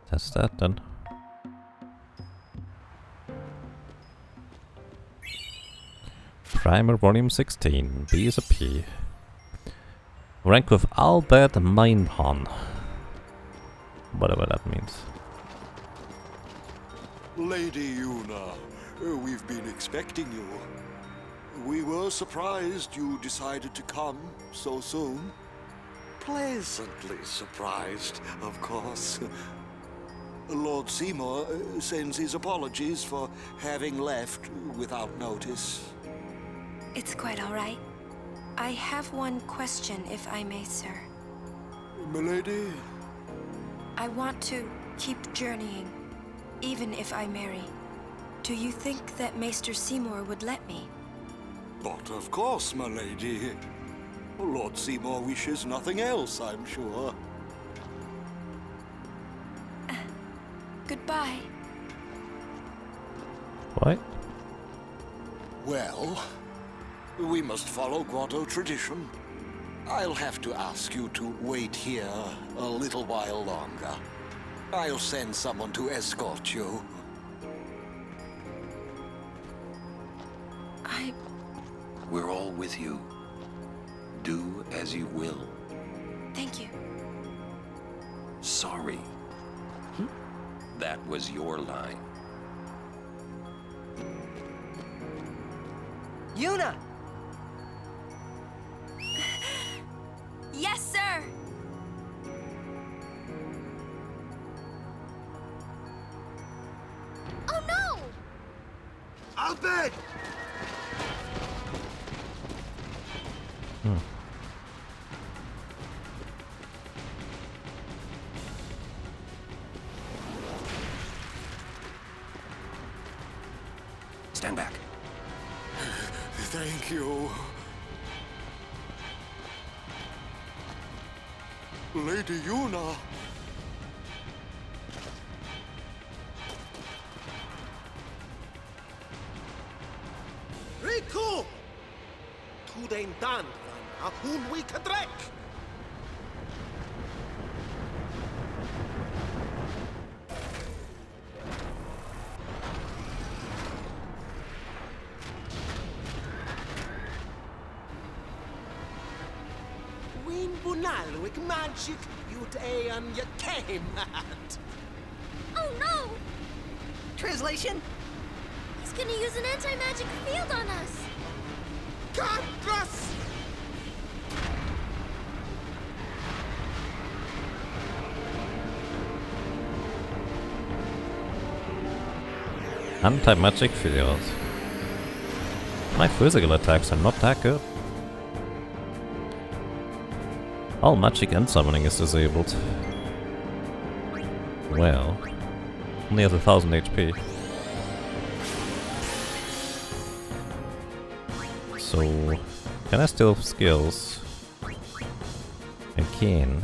Test that then. Primer Volume 16, B is a P. Rank with Albert Meinpan. Whatever that means. Lady Yuna, we've been expecting you. We were surprised you decided to come so soon. Pleasantly surprised, of course. Lord Seymour sends his apologies for having left without notice. It's quite all right. I have one question, if I may, sir. Milady? I want to keep journeying, even if I marry. Do you think that Maester Seymour would let me? But of course, my lady. Lord Seymour wishes nothing else, I'm sure. Goodbye. What? Well, we must follow Grotto tradition. I'll have to ask you to wait here a little while longer. I'll send someone to escort you. We're all with you. Do as you will. Thank you. Sorry. That was your line. Yuna! Yes, sir! Oh no! Albert! Stand back. Thank you. Lady Yuna. Riku! Tu den dan, van hun we kadrek! Win bunalwik magic yut ayan ya came at. Oh no! Translation? He's gonna use an anti-magic field on us! God bless! Anti-magic field. My physical attacks are not that good. All magic and summoning is disabled. Well, only has 1000 HP. So, can I still have skills? I can.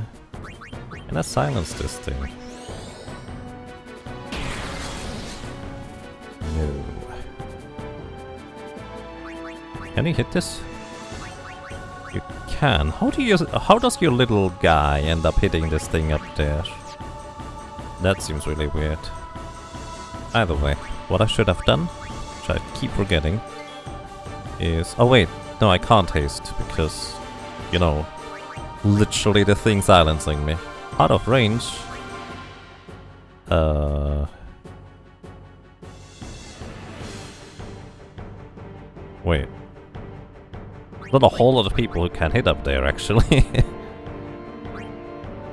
Can I silence this thing? No. Can you hit this? You can. How does your little guy end up hitting this thing up there? That seems really weird. Either way, what I should have done, which I keep forgetting, is... Oh wait, no, I can't haste, because, you know, literally the thing silencing me. Out of range. Wait. Not a whole lot of people who can hit up there, actually.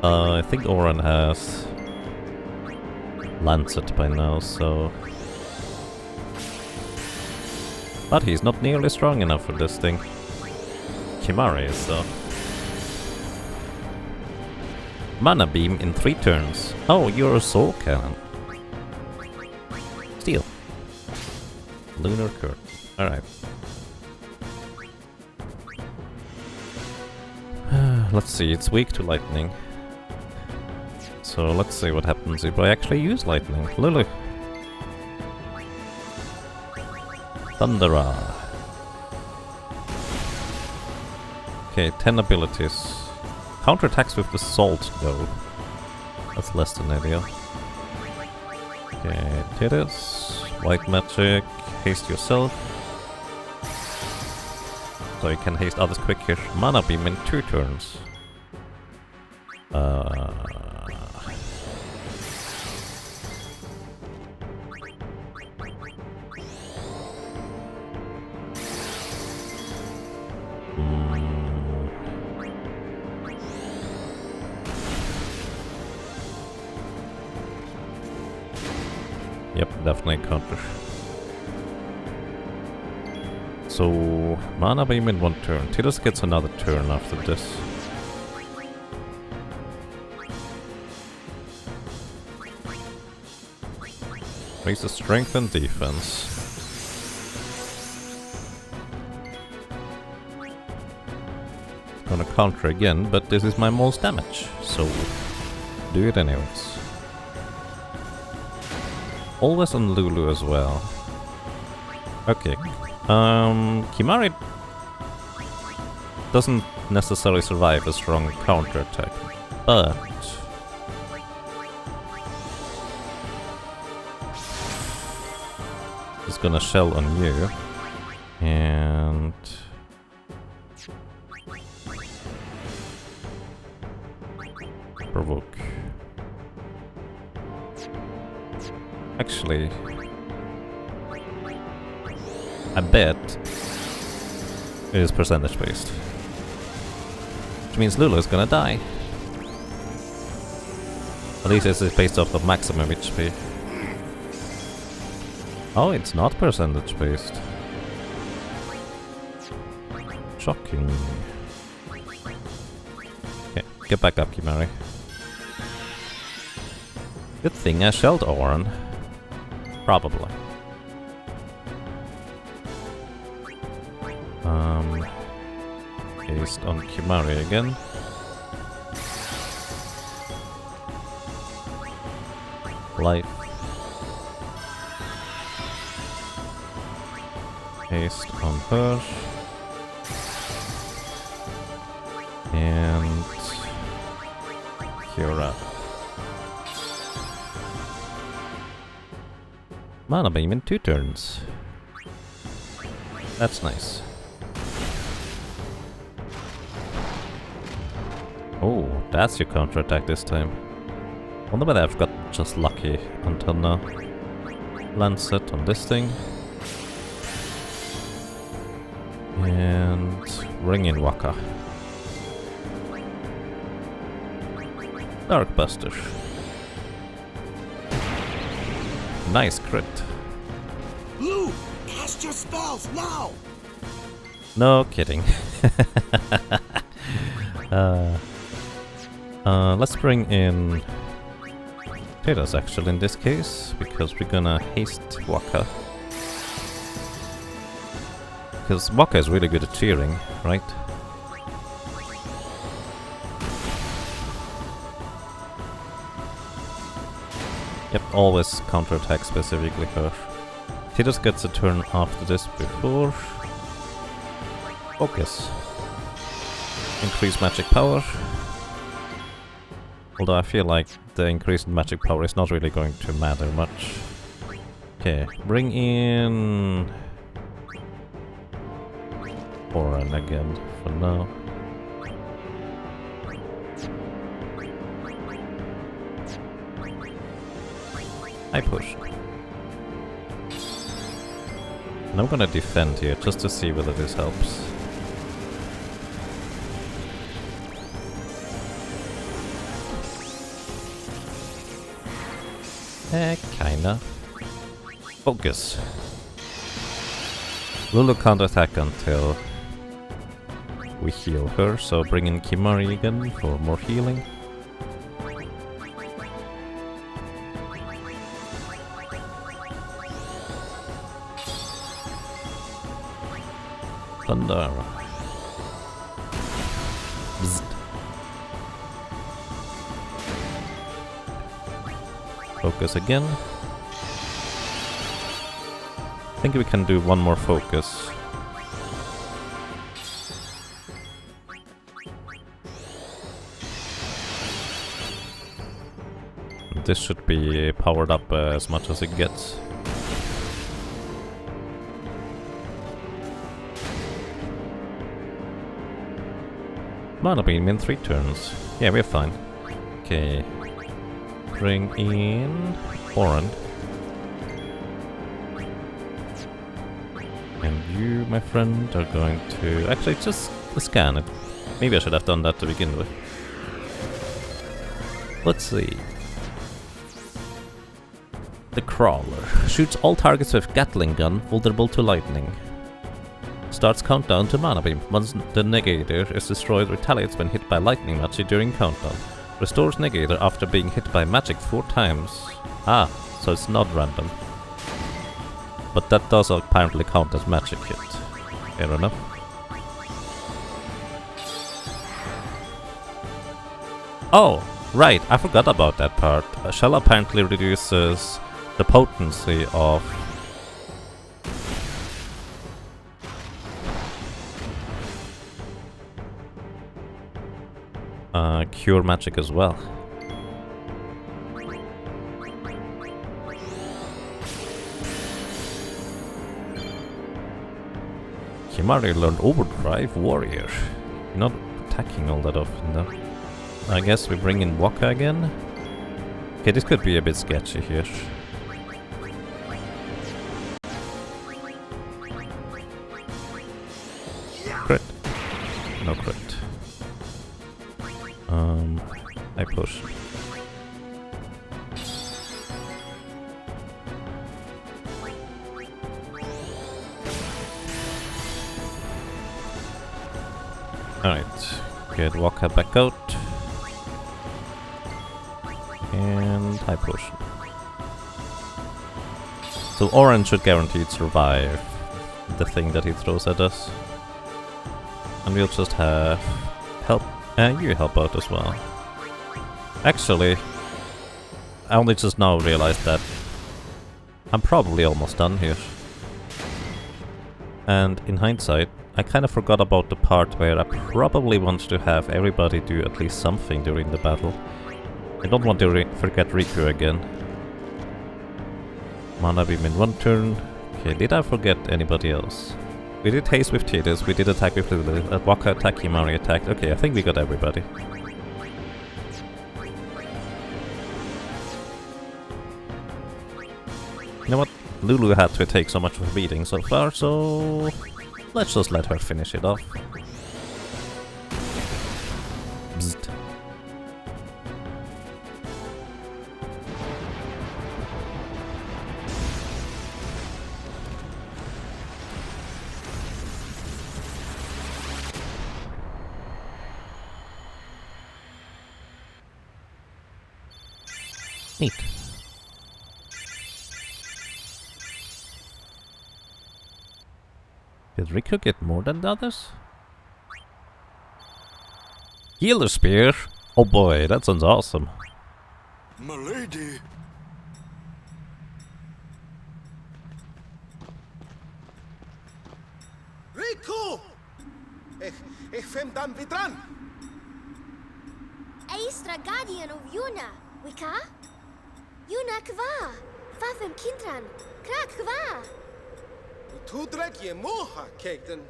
I think Oren has Lancet by now, so... But he's not nearly strong enough for this thing. Kimari is, though. Mana Beam in 3 turns. Oh, you're a Soul Cannon. Steel. Lunar Curtain. Alright. Let's see, it's weak to lightning. So let's see what happens if I actually use lightning. Lulu. Thundera. Okay, 10 abilities. Counterattacks with the salt though. That's less than ideal. Okay, Titus. White magic. Haste yourself. So you can haste others quicker. Mana Beam in 2 turns. Yep, definitely counter. So, Mana Beam in 1 turn. Tidus gets another turn after this. Raise the strength and defense. Gonna counter again, but this is my most damage, so do it anyways. Always on Lulu as well. Okay. Kimari doesn't necessarily survive a strong counterattack, but it's gonna shell on you and provoke. Actually, I bet it is percentage based. Which means Lulu is gonna die. At least this is based off of maximum HP. Oh, it's not percentage based. Shocking. Okay, get back up, Kimari. Good thing I shelled Oren. Probably. Haste on Kimari again. Life. Haste on her. And cure up. Mana Beam in 2 turns. That's nice. Oh, that's your counterattack this time. Wonder whether I've got just lucky until now. Lancet on this thing. And Ring in Waka. Dark Buster. Nice crit. Lou, cast your spells now. No kidding. Let's bring in Titus actually in this case, because we're gonna haste Waka. Because Waka is really good at cheering, right? Yep, always counterattack specifically her. Titus gets a turn after this before. Focus. Increase magic power. Although I feel like the increase in magic power is not really going to matter much. Okay, bring in Oren again for now. I push. And I'm gonna defend here, just to see whether this helps. Kinda. Focus. Lulu can't attack until we heal her, so bring in Kimari again for more healing. Thunder. Bzzzt. Focus again. I think we can do one more focus. This should be powered up as much as it gets. Mana beam in 3 turns. Yeah, we're fine. Okay. Bring in Oran. And you, my friend, are going to... Actually, just scan it. Maybe I should have done that to begin with. Let's see. The Crawler. Shoots all targets with Gatling gun vulnerable to lightning. Starts countdown to mana beam. Once the negator is destroyed, retaliates when hit by lightning magic during countdown. Restores negator after being hit by magic 4 times. Ah, so it's not random. But that does apparently count as magic hit. Fair enough. Oh, right, I forgot about that part. Shell apparently reduces the potency of cure magic as well. Kimari learned Overdrive Warrior. You're not attacking all that often though. I guess we bring in Waka again. Okay, this could be a bit sketchy here. Crit. No crit. I push. Alright, get Waka back out. And high potion. So Orange should guaranteed survive the thing that he throws at us. And we'll just have help. You help out as well. Actually, I only just now realized that I'm probably almost done here. And in hindsight, I kind of forgot about the part where I probably want to have everybody do at least something during the battle. I don't want to forget Riku again. Mana beam in 1 turn. Okay, did I forget anybody else? We did haste with Tidus, we did attack with Lulu, Waka attack, Himari attacked. Okay, I think we got everybody. You know what? Lulu had to take so much of a beating so far, so let's just let her finish it off. Bzzzt. Neat. Did Riku get more than the others? Healer Spear? Oh boy, that sounds awesome. Milady! Riku! Ich fem dan vidran! Aistra guardian of Yuna, Wika? Yuna kva? Fafem kindran, krak kva? Tu drek je moha, kegden.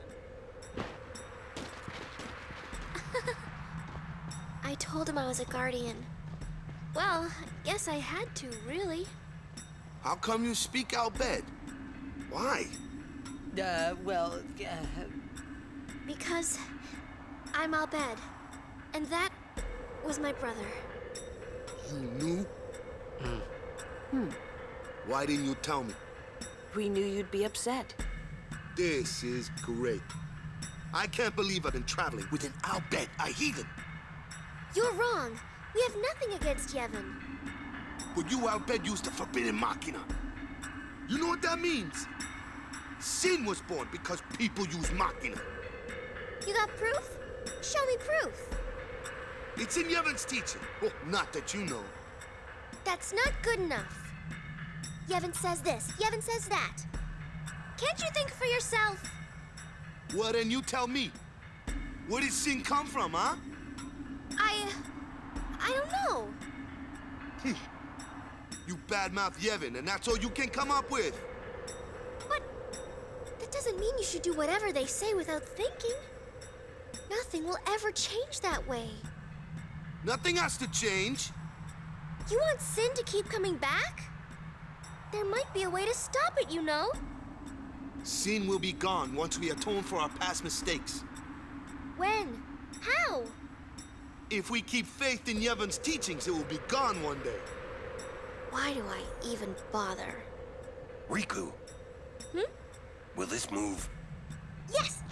I told him I was a guardian. Well, guess I had to, really. How come you speak out bed? Why? Because I'm Albed, and that was my brother. You knew? Why didn't you tell me? We knew you'd be upset. This is great. I can't believe I've been traveling with an Albed, a heathen. You're wrong. We have nothing against Yevon. But you Albed used the forbidden machina. You know what that means? Sin was born because people use machina. You got proof? Show me proof. It's in Yevon's teaching. Well, not that you know. That's not good enough. Yevon says this, Yevon says that. Can't you think for yourself? Well, then you tell me. Where did sin come from, huh? I don't know. You badmouth Yevon, and that's all you can come up with. But that doesn't mean you should do whatever they say without thinking. Nothing will ever change that way. Nothing has to change. You want sin to keep coming back? There might be a way to stop it, you know. Sin will be gone once we atone for our past mistakes. When? How? If we keep faith in Yevon's teachings, it will be gone one day. Why do I even bother? Riku. Will this move? Yes!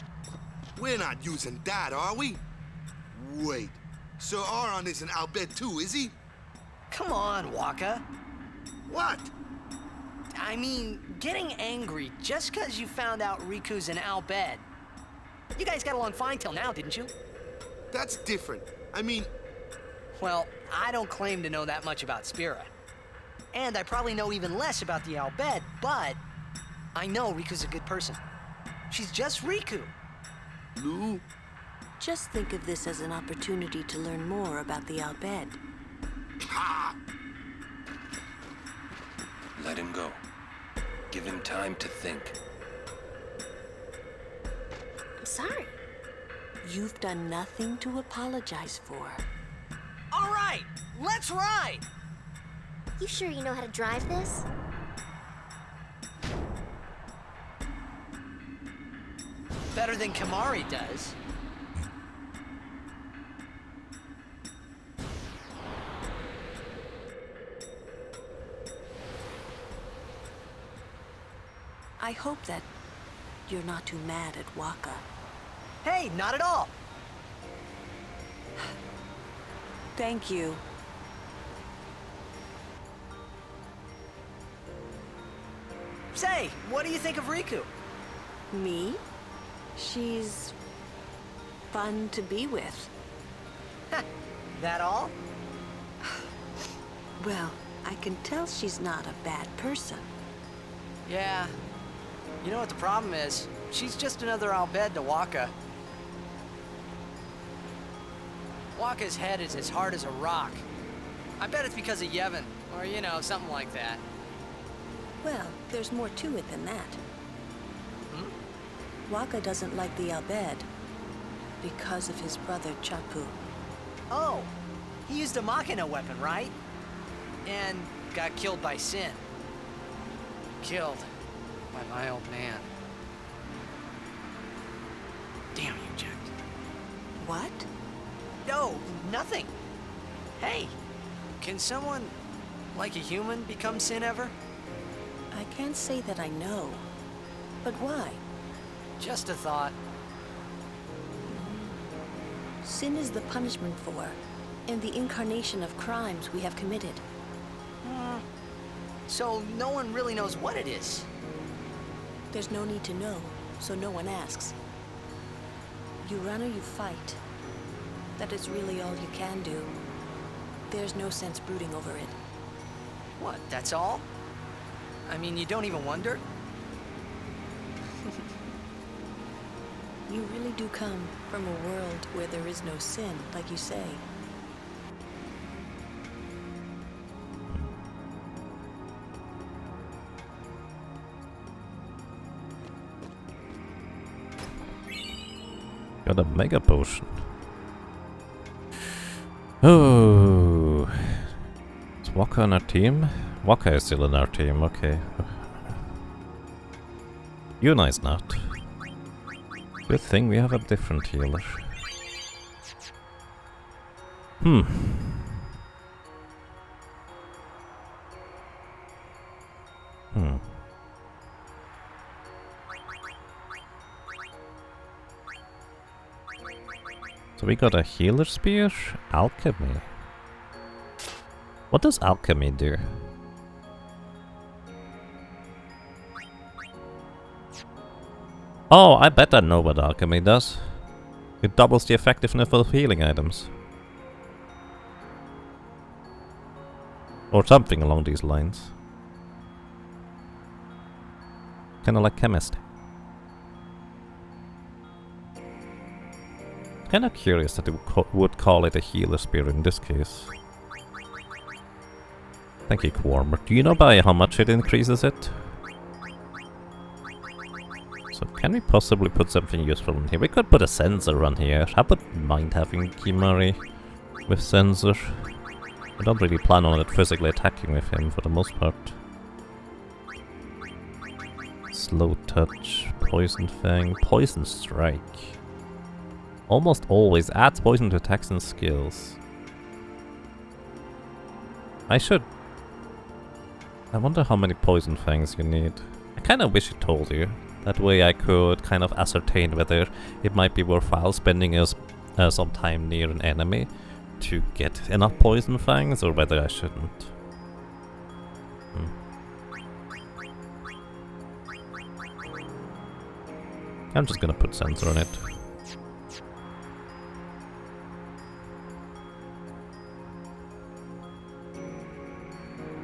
We're not using that, are we? Wait. Sir Aron is an Albed too, is he? Come on, Waka. What? I mean, getting angry just because you found out Riku's an Albed. You guys got along fine till now, didn't you? That's different. I mean... Well, I don't claim to know that much about Spira. And I probably know even less about the Albed, but I know Riku's a good person. She's just Riku. Lou? Just think of this as an opportunity to learn more about the Albed. Ha! Let him go. Give him time to think. I'm sorry. You've done nothing to apologize for. All right, let's ride! You sure you know how to drive this? Better than Kamari does. I hope that you're not too mad at Waka. Hey, not at all. Thank you. Say, what do you think of Riku? Me? She's fun to be with. That all? Well, I can tell she's not a bad person. Yeah. You know what the problem is? She's just another Albed to Waka. Waka's head is as hard as a rock. I bet it's because of Yevon, or you know, something like that. Well, there's more to it than that. Waka doesn't like the Albed because of his brother Chapu. Oh, he used a Machina weapon, right? And got killed by Sin. Killed by my old man. Damn you, Jack. What? No, nothing. Hey, can someone, like a human, become Sin ever? I can't say that I know. But why? Just a thought. Sin is the punishment for, and the incarnation of crimes we have committed. So no one really knows what it is? There's no need to know, so no one asks. You run or you fight. That is really all you can do. There's no sense brooding over it. What, that's all? I mean, you don't even wonder? You really do come from a world where there is no sin, like you say. Got a mega potion. Oh, is Waka on our team? Waka is still in our team, okay. Yuna is not. Good thing we have a different healer. Hmm. So we got a healer spear, alchemy. What does alchemy do? Oh, I bet I know what alchemy does. It doubles the effectiveness of healing items. Or something along these lines. Kinda like chemist. Kinda curious that they would call it a healer spear in this case. Thank you, Quarmer. Do you know by how much it increases it? So can we possibly put something useful in here? We could put a sensor on here. I wouldn't mind having Kimari with sensor. I don't really plan on it physically attacking with him for the most part. Slow touch, poison fang, poison strike. Almost always adds poison to attacks and skills. I wonder how many poison fangs you need. I kinda wish it told you. That way I could kind of ascertain whether it might be worthwhile spending some time near an enemy to get enough poison fangs, or whether I shouldn't. I'm just gonna put sensor on it.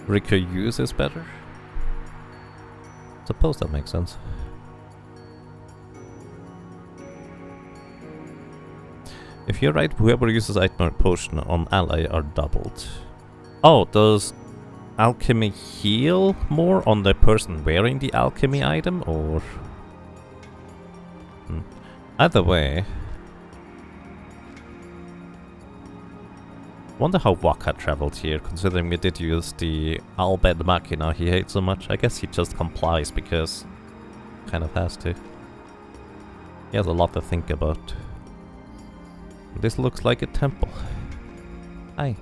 Riku use is better? Suppose that makes sense. If you're right, whoever uses item or potion on ally are doubled. Oh, does alchemy heal more on the person wearing the alchemy item, or? Either way. Wonder how Waka traveled here, considering we did use the Albed Machina he hates so much. I guess he just complies because kind of has to. He has a lot to think about. This looks like a temple. Hi.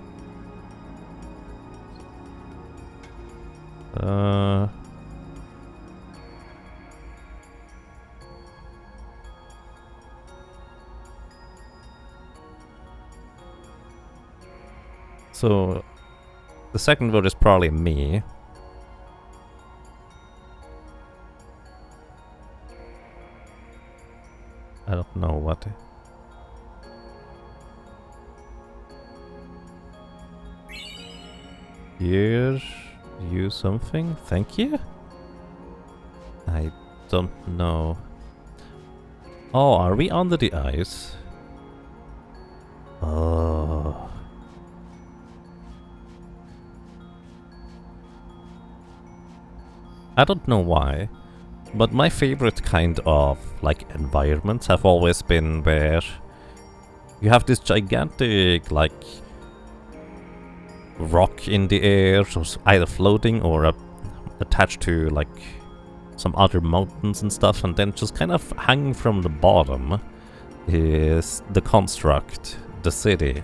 So, the second vote is probably me. I don't know what. Here, use something. Thank you. I don't know. Oh, are we under the ice? Oh. I don't know why, but my favorite kind of like environments have always been where you have this gigantic like rock in the air, so either floating or attached to like some other mountains and stuff, and then just kind of hanging from the bottom is the construct, the city,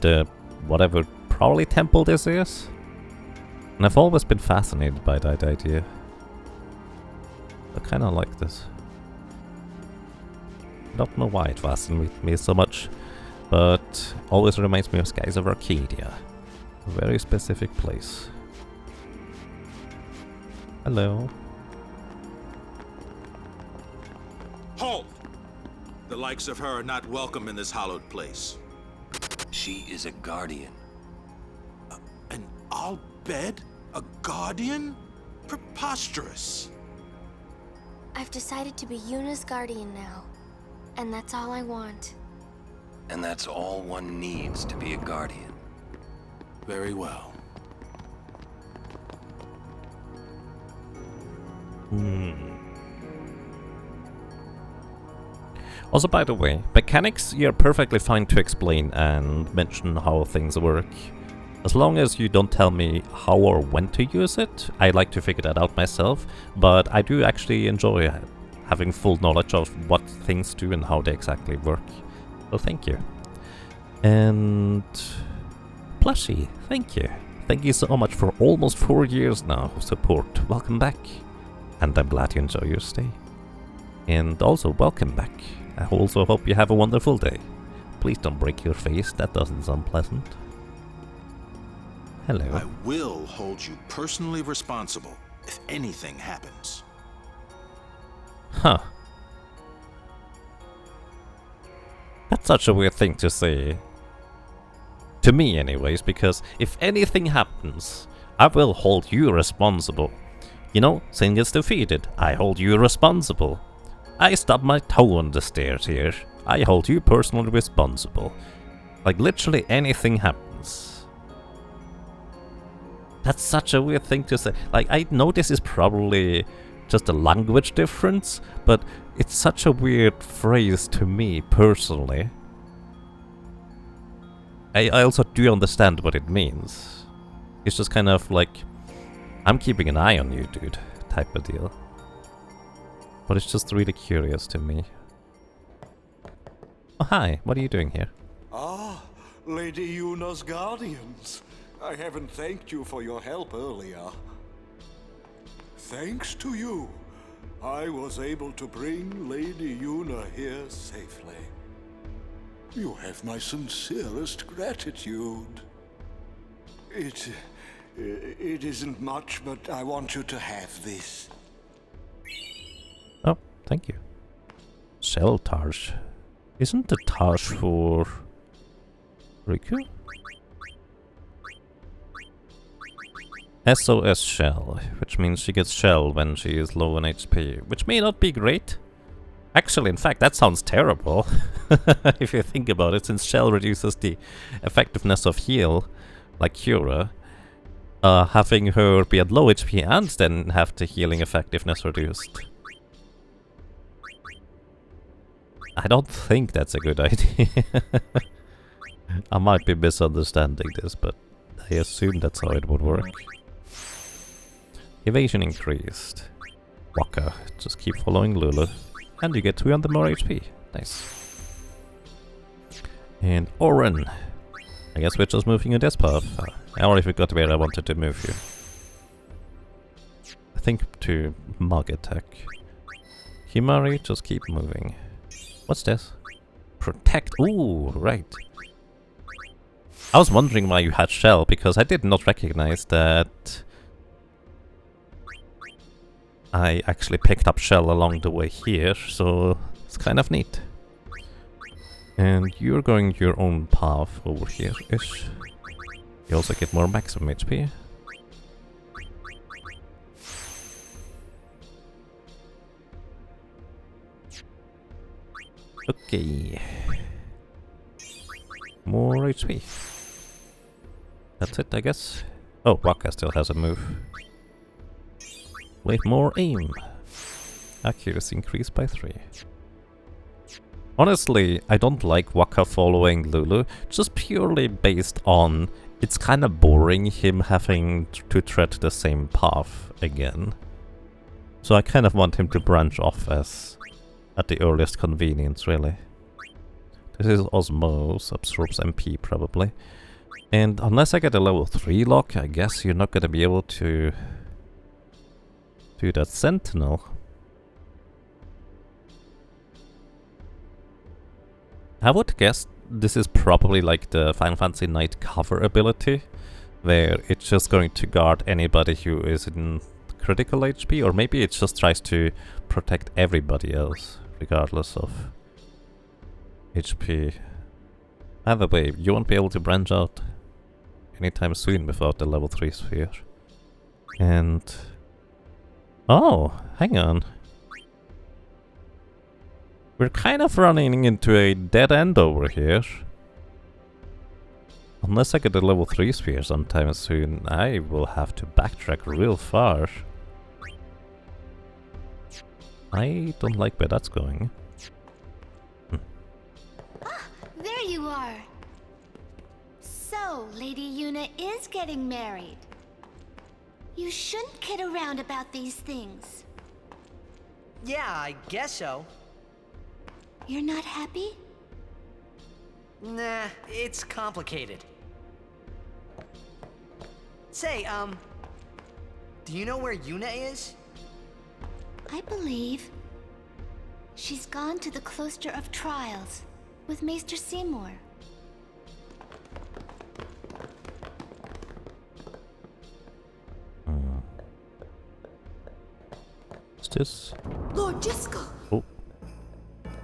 the whatever probably temple this is. And I've always been fascinated by that idea. I kind of like this. I don't know why it fascinates me so much, but always reminds me of Skies of Arcadia. A very specific place. Hello. Halt! The likes of her are not welcome in this hallowed place. She is a guardian. An Albed? A guardian? Preposterous. I've decided to be Yuna's guardian now. And that's all I want. And that's all one needs to be a guardian. Very well. Also, by the way, mechanics, you're perfectly fine to explain and mention how things work. As long as you don't tell me how or when to use it, I like to figure that out myself, but I do actually enjoy having full knowledge of what things do and how they exactly work. So thank you. And Plushie, thank you. Thank you so much for almost 4 years now of support. Welcome back. And I'm glad you enjoy your stay. And also, welcome back. I also hope you have a wonderful day. Please don't break your face, that doesn't sound pleasant. Hello. I will hold you personally responsible if anything happens. Huh. That's such a weird thing to say. To me anyways, because if anything happens, I will hold you responsible. You know, Sin gets defeated, I hold you responsible. I stub my toe on the stairs here, I hold you personally responsible. Like literally anything happens. That's such a weird thing to say. Like, I know this is probably just a language difference, but it's such a weird phrase to me personally. I also do understand what it means. It's just kind of like, I'm keeping an eye on you, dude, type of deal. But it's just really curious to me. Oh, hi, what are you doing here? Ah, Lady Yuna's guardians. I haven't thanked you for your help earlier. Thanks to you, I was able to bring Lady Yuna here safely. You have my sincerest gratitude. It isn't much, but I want you to have this. Oh, thank you. Shell Tarsh. Isn't the Tarsh for Riku? SOS Shell, which means she gets Shell when she is low on HP, which may not be great. Actually, in fact, that sounds terrible, if you think about it, since Shell reduces the effectiveness of heal, like Cura. Having her be at low HP and then have the healing effectiveness reduced. I don't think that's a good idea. I might be misunderstanding this, but I assume that's how it would work. Evasion increased. Waka, just keep following Lulu. And you get 200 more HP. Nice. And Oren. I guess we're just moving in this path. I already forgot where I wanted to move you. I think to Mug Attack. Himari, just keep moving. What's this? Protect. Ooh, right. I was wondering why you had Shell, because I did not recognize that I actually picked up Shell along the way here, so it's kind of neat. And you're going your own path over here-ish. You also get more maximum HP. Okay. More HP. That's it, I guess. Oh, Waka still has a move. With more aim. Accuracy increased by 3. Honestly, I don't like Waka following Lulu, just purely based on it's kind of boring him having to tread the same path again. So I kind of want him to branch off at the earliest convenience, really. This is Osmose, absorbs MP probably. And unless I get a level 3 lock, I guess you're not going to be able to do that Sentinel. I would guess this is probably like the Final Fantasy Knight cover ability, where it's just going to guard anybody who is in critical HP, or maybe it just tries to protect everybody else, regardless of HP. Either way, you won't be able to branch out anytime soon without the level 3 sphere. And... oh, hang on. We're kind of running into a dead end over here. Unless I get a level 3 sphere sometime soon, I will have to backtrack real far. I don't like where that's going. Ah, there you are. So, So, Lady Yuna is getting married. You shouldn't kid around about these things. Yeah, I guess so. You're not happy? Nah, it's complicated. Say, do you know where Yuna is? I believe she's gone to the Cloister of Trials with Maester Seymour. What's this? Lord Jiskel! Oh,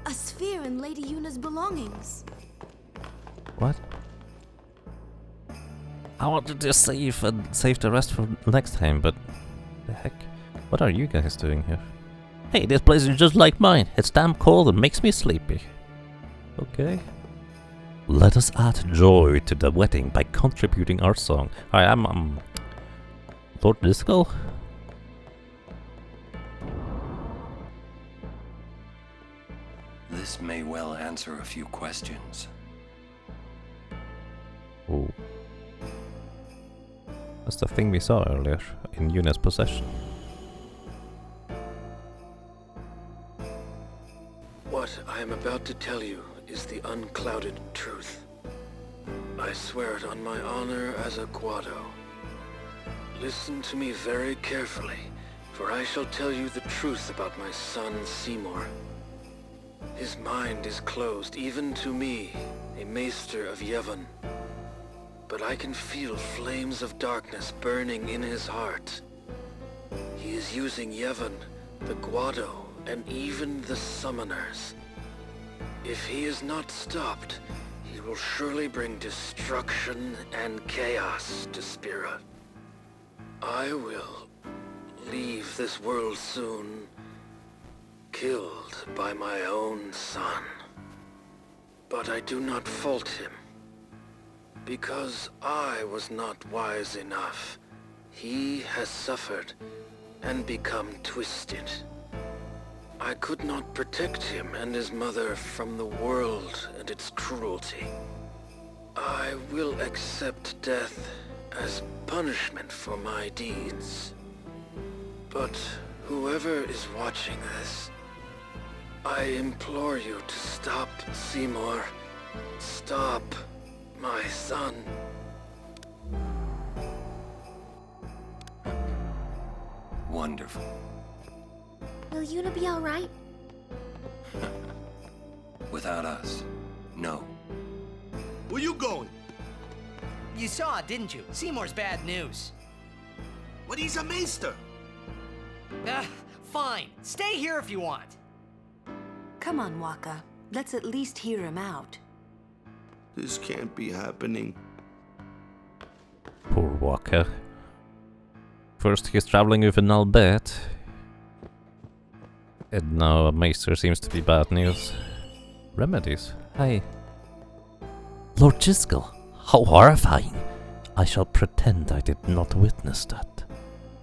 A sphere in Lady Yuna's belongings. what? I wanted to save and save the rest for next time, but the heck? What are you guys doing here? Hey, this place is just like mine. It's damn cold and makes me sleepy. Okay. Let us add joy to the wedding by contributing our song. Hi, I'm Lord Disco. This may well answer a few questions. Oh. That's the thing we saw earlier in Yuna's possession. What I am about to tell you is the unclouded truth. I swear it on my honor as a Guado. Listen to me very carefully, for I shall tell you the truth about my son Seymour. His mind is closed even to me, a maester of Yevon. But I can feel flames of darkness burning in his heart. He is using Yevon, the Guado, and even the summoners. If he is not stopped, he will surely bring destruction and chaos to Spira. I will leave this world soon, killed by my own son. But I do not fault him. Because I was not wise enough, he has suffered and become twisted. I could not protect him and his mother from the world and its cruelty. I will accept death as punishment for my deeds. But whoever is watching this, I implore you to stop Seymour. Stop my son. Wonderful. Will Yuna be all right? Without us, no. Where you going? You saw it, didn't you? Seymour's bad news. But he's a maester. Fine. Stay here if you want. Come on, Waka. Let's at least hear him out. This can't be happening. Poor Waka. First he's traveling with an Albert. And now a Maester seems to be bad news. Remedies. Hi. Lord Jiskel, how horrifying. I shall pretend I did not witness that.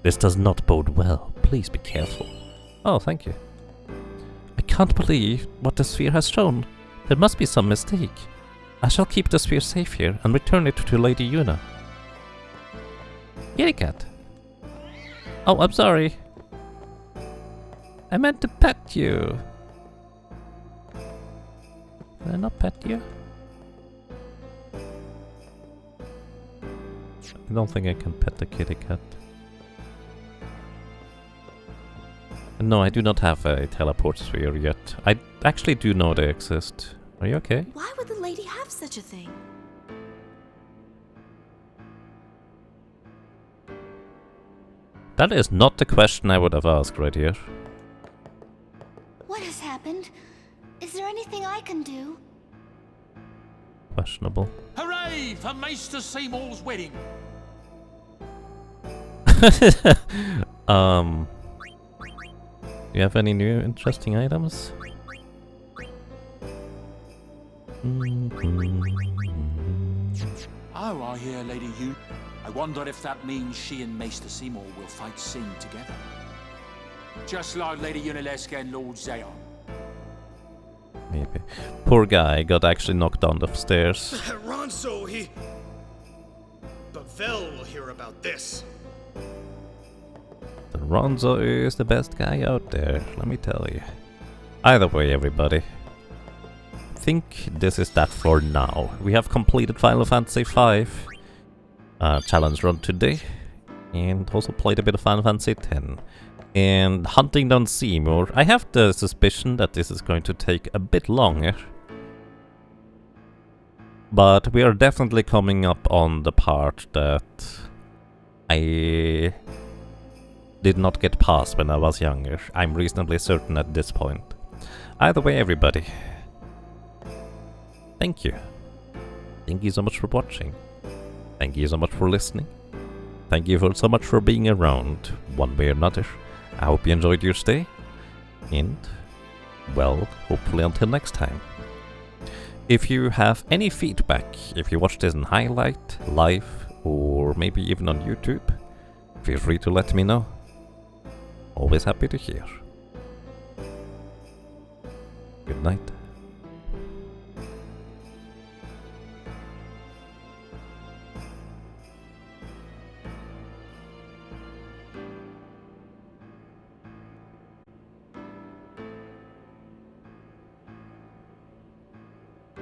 This does not bode well. Please be careful. Oh, thank you. I can't believe what the sphere has shown. There must be some mistake. I shall keep the sphere safe here and return it to Lady Yuna. Kitty cat. Oh, I'm sorry. I meant to pet you. Can I not pet you? I don't think I can pet the kitty cat. No, I do not have a teleport sphere yet. I actually do know they exist. Are you okay? Why would the lady have such a thing? That is not the question I would have asked right here. What has happened? Is there anything I can do? Questionable. Hooray for Maester Seymour's wedding! You have any new interesting items? Oh, I hear Lady Yuna. I wonder if that means she and Maester Seymour will fight Sin together. Just like Lady Yunalesca and Lord Zayon. Maybe. Poor guy got actually knocked down the stairs. Ronso, he... Fel will hear about this. The Ronzo is the best guy out there, let me tell you. Either way, everybody. I think this is that for now. We have completed Final Fantasy V challenge run today, and also played a bit of Final Fantasy X. And hunting down Seymour, I have the suspicion that this is going to take a bit longer. But we are definitely coming up on the part that I did not get past when I was younger. I'm reasonably certain at this point. Either way, everybody, thank you. Thank you so much for watching. Thank you so much for listening. Thank you so much for being around, one way or another. I hope you enjoyed your stay. And, well, hopefully until next time. If you have any feedback, if you watch this in highlight, live, or maybe even on YouTube, feel free to let me know. Always happy to hear. Good night.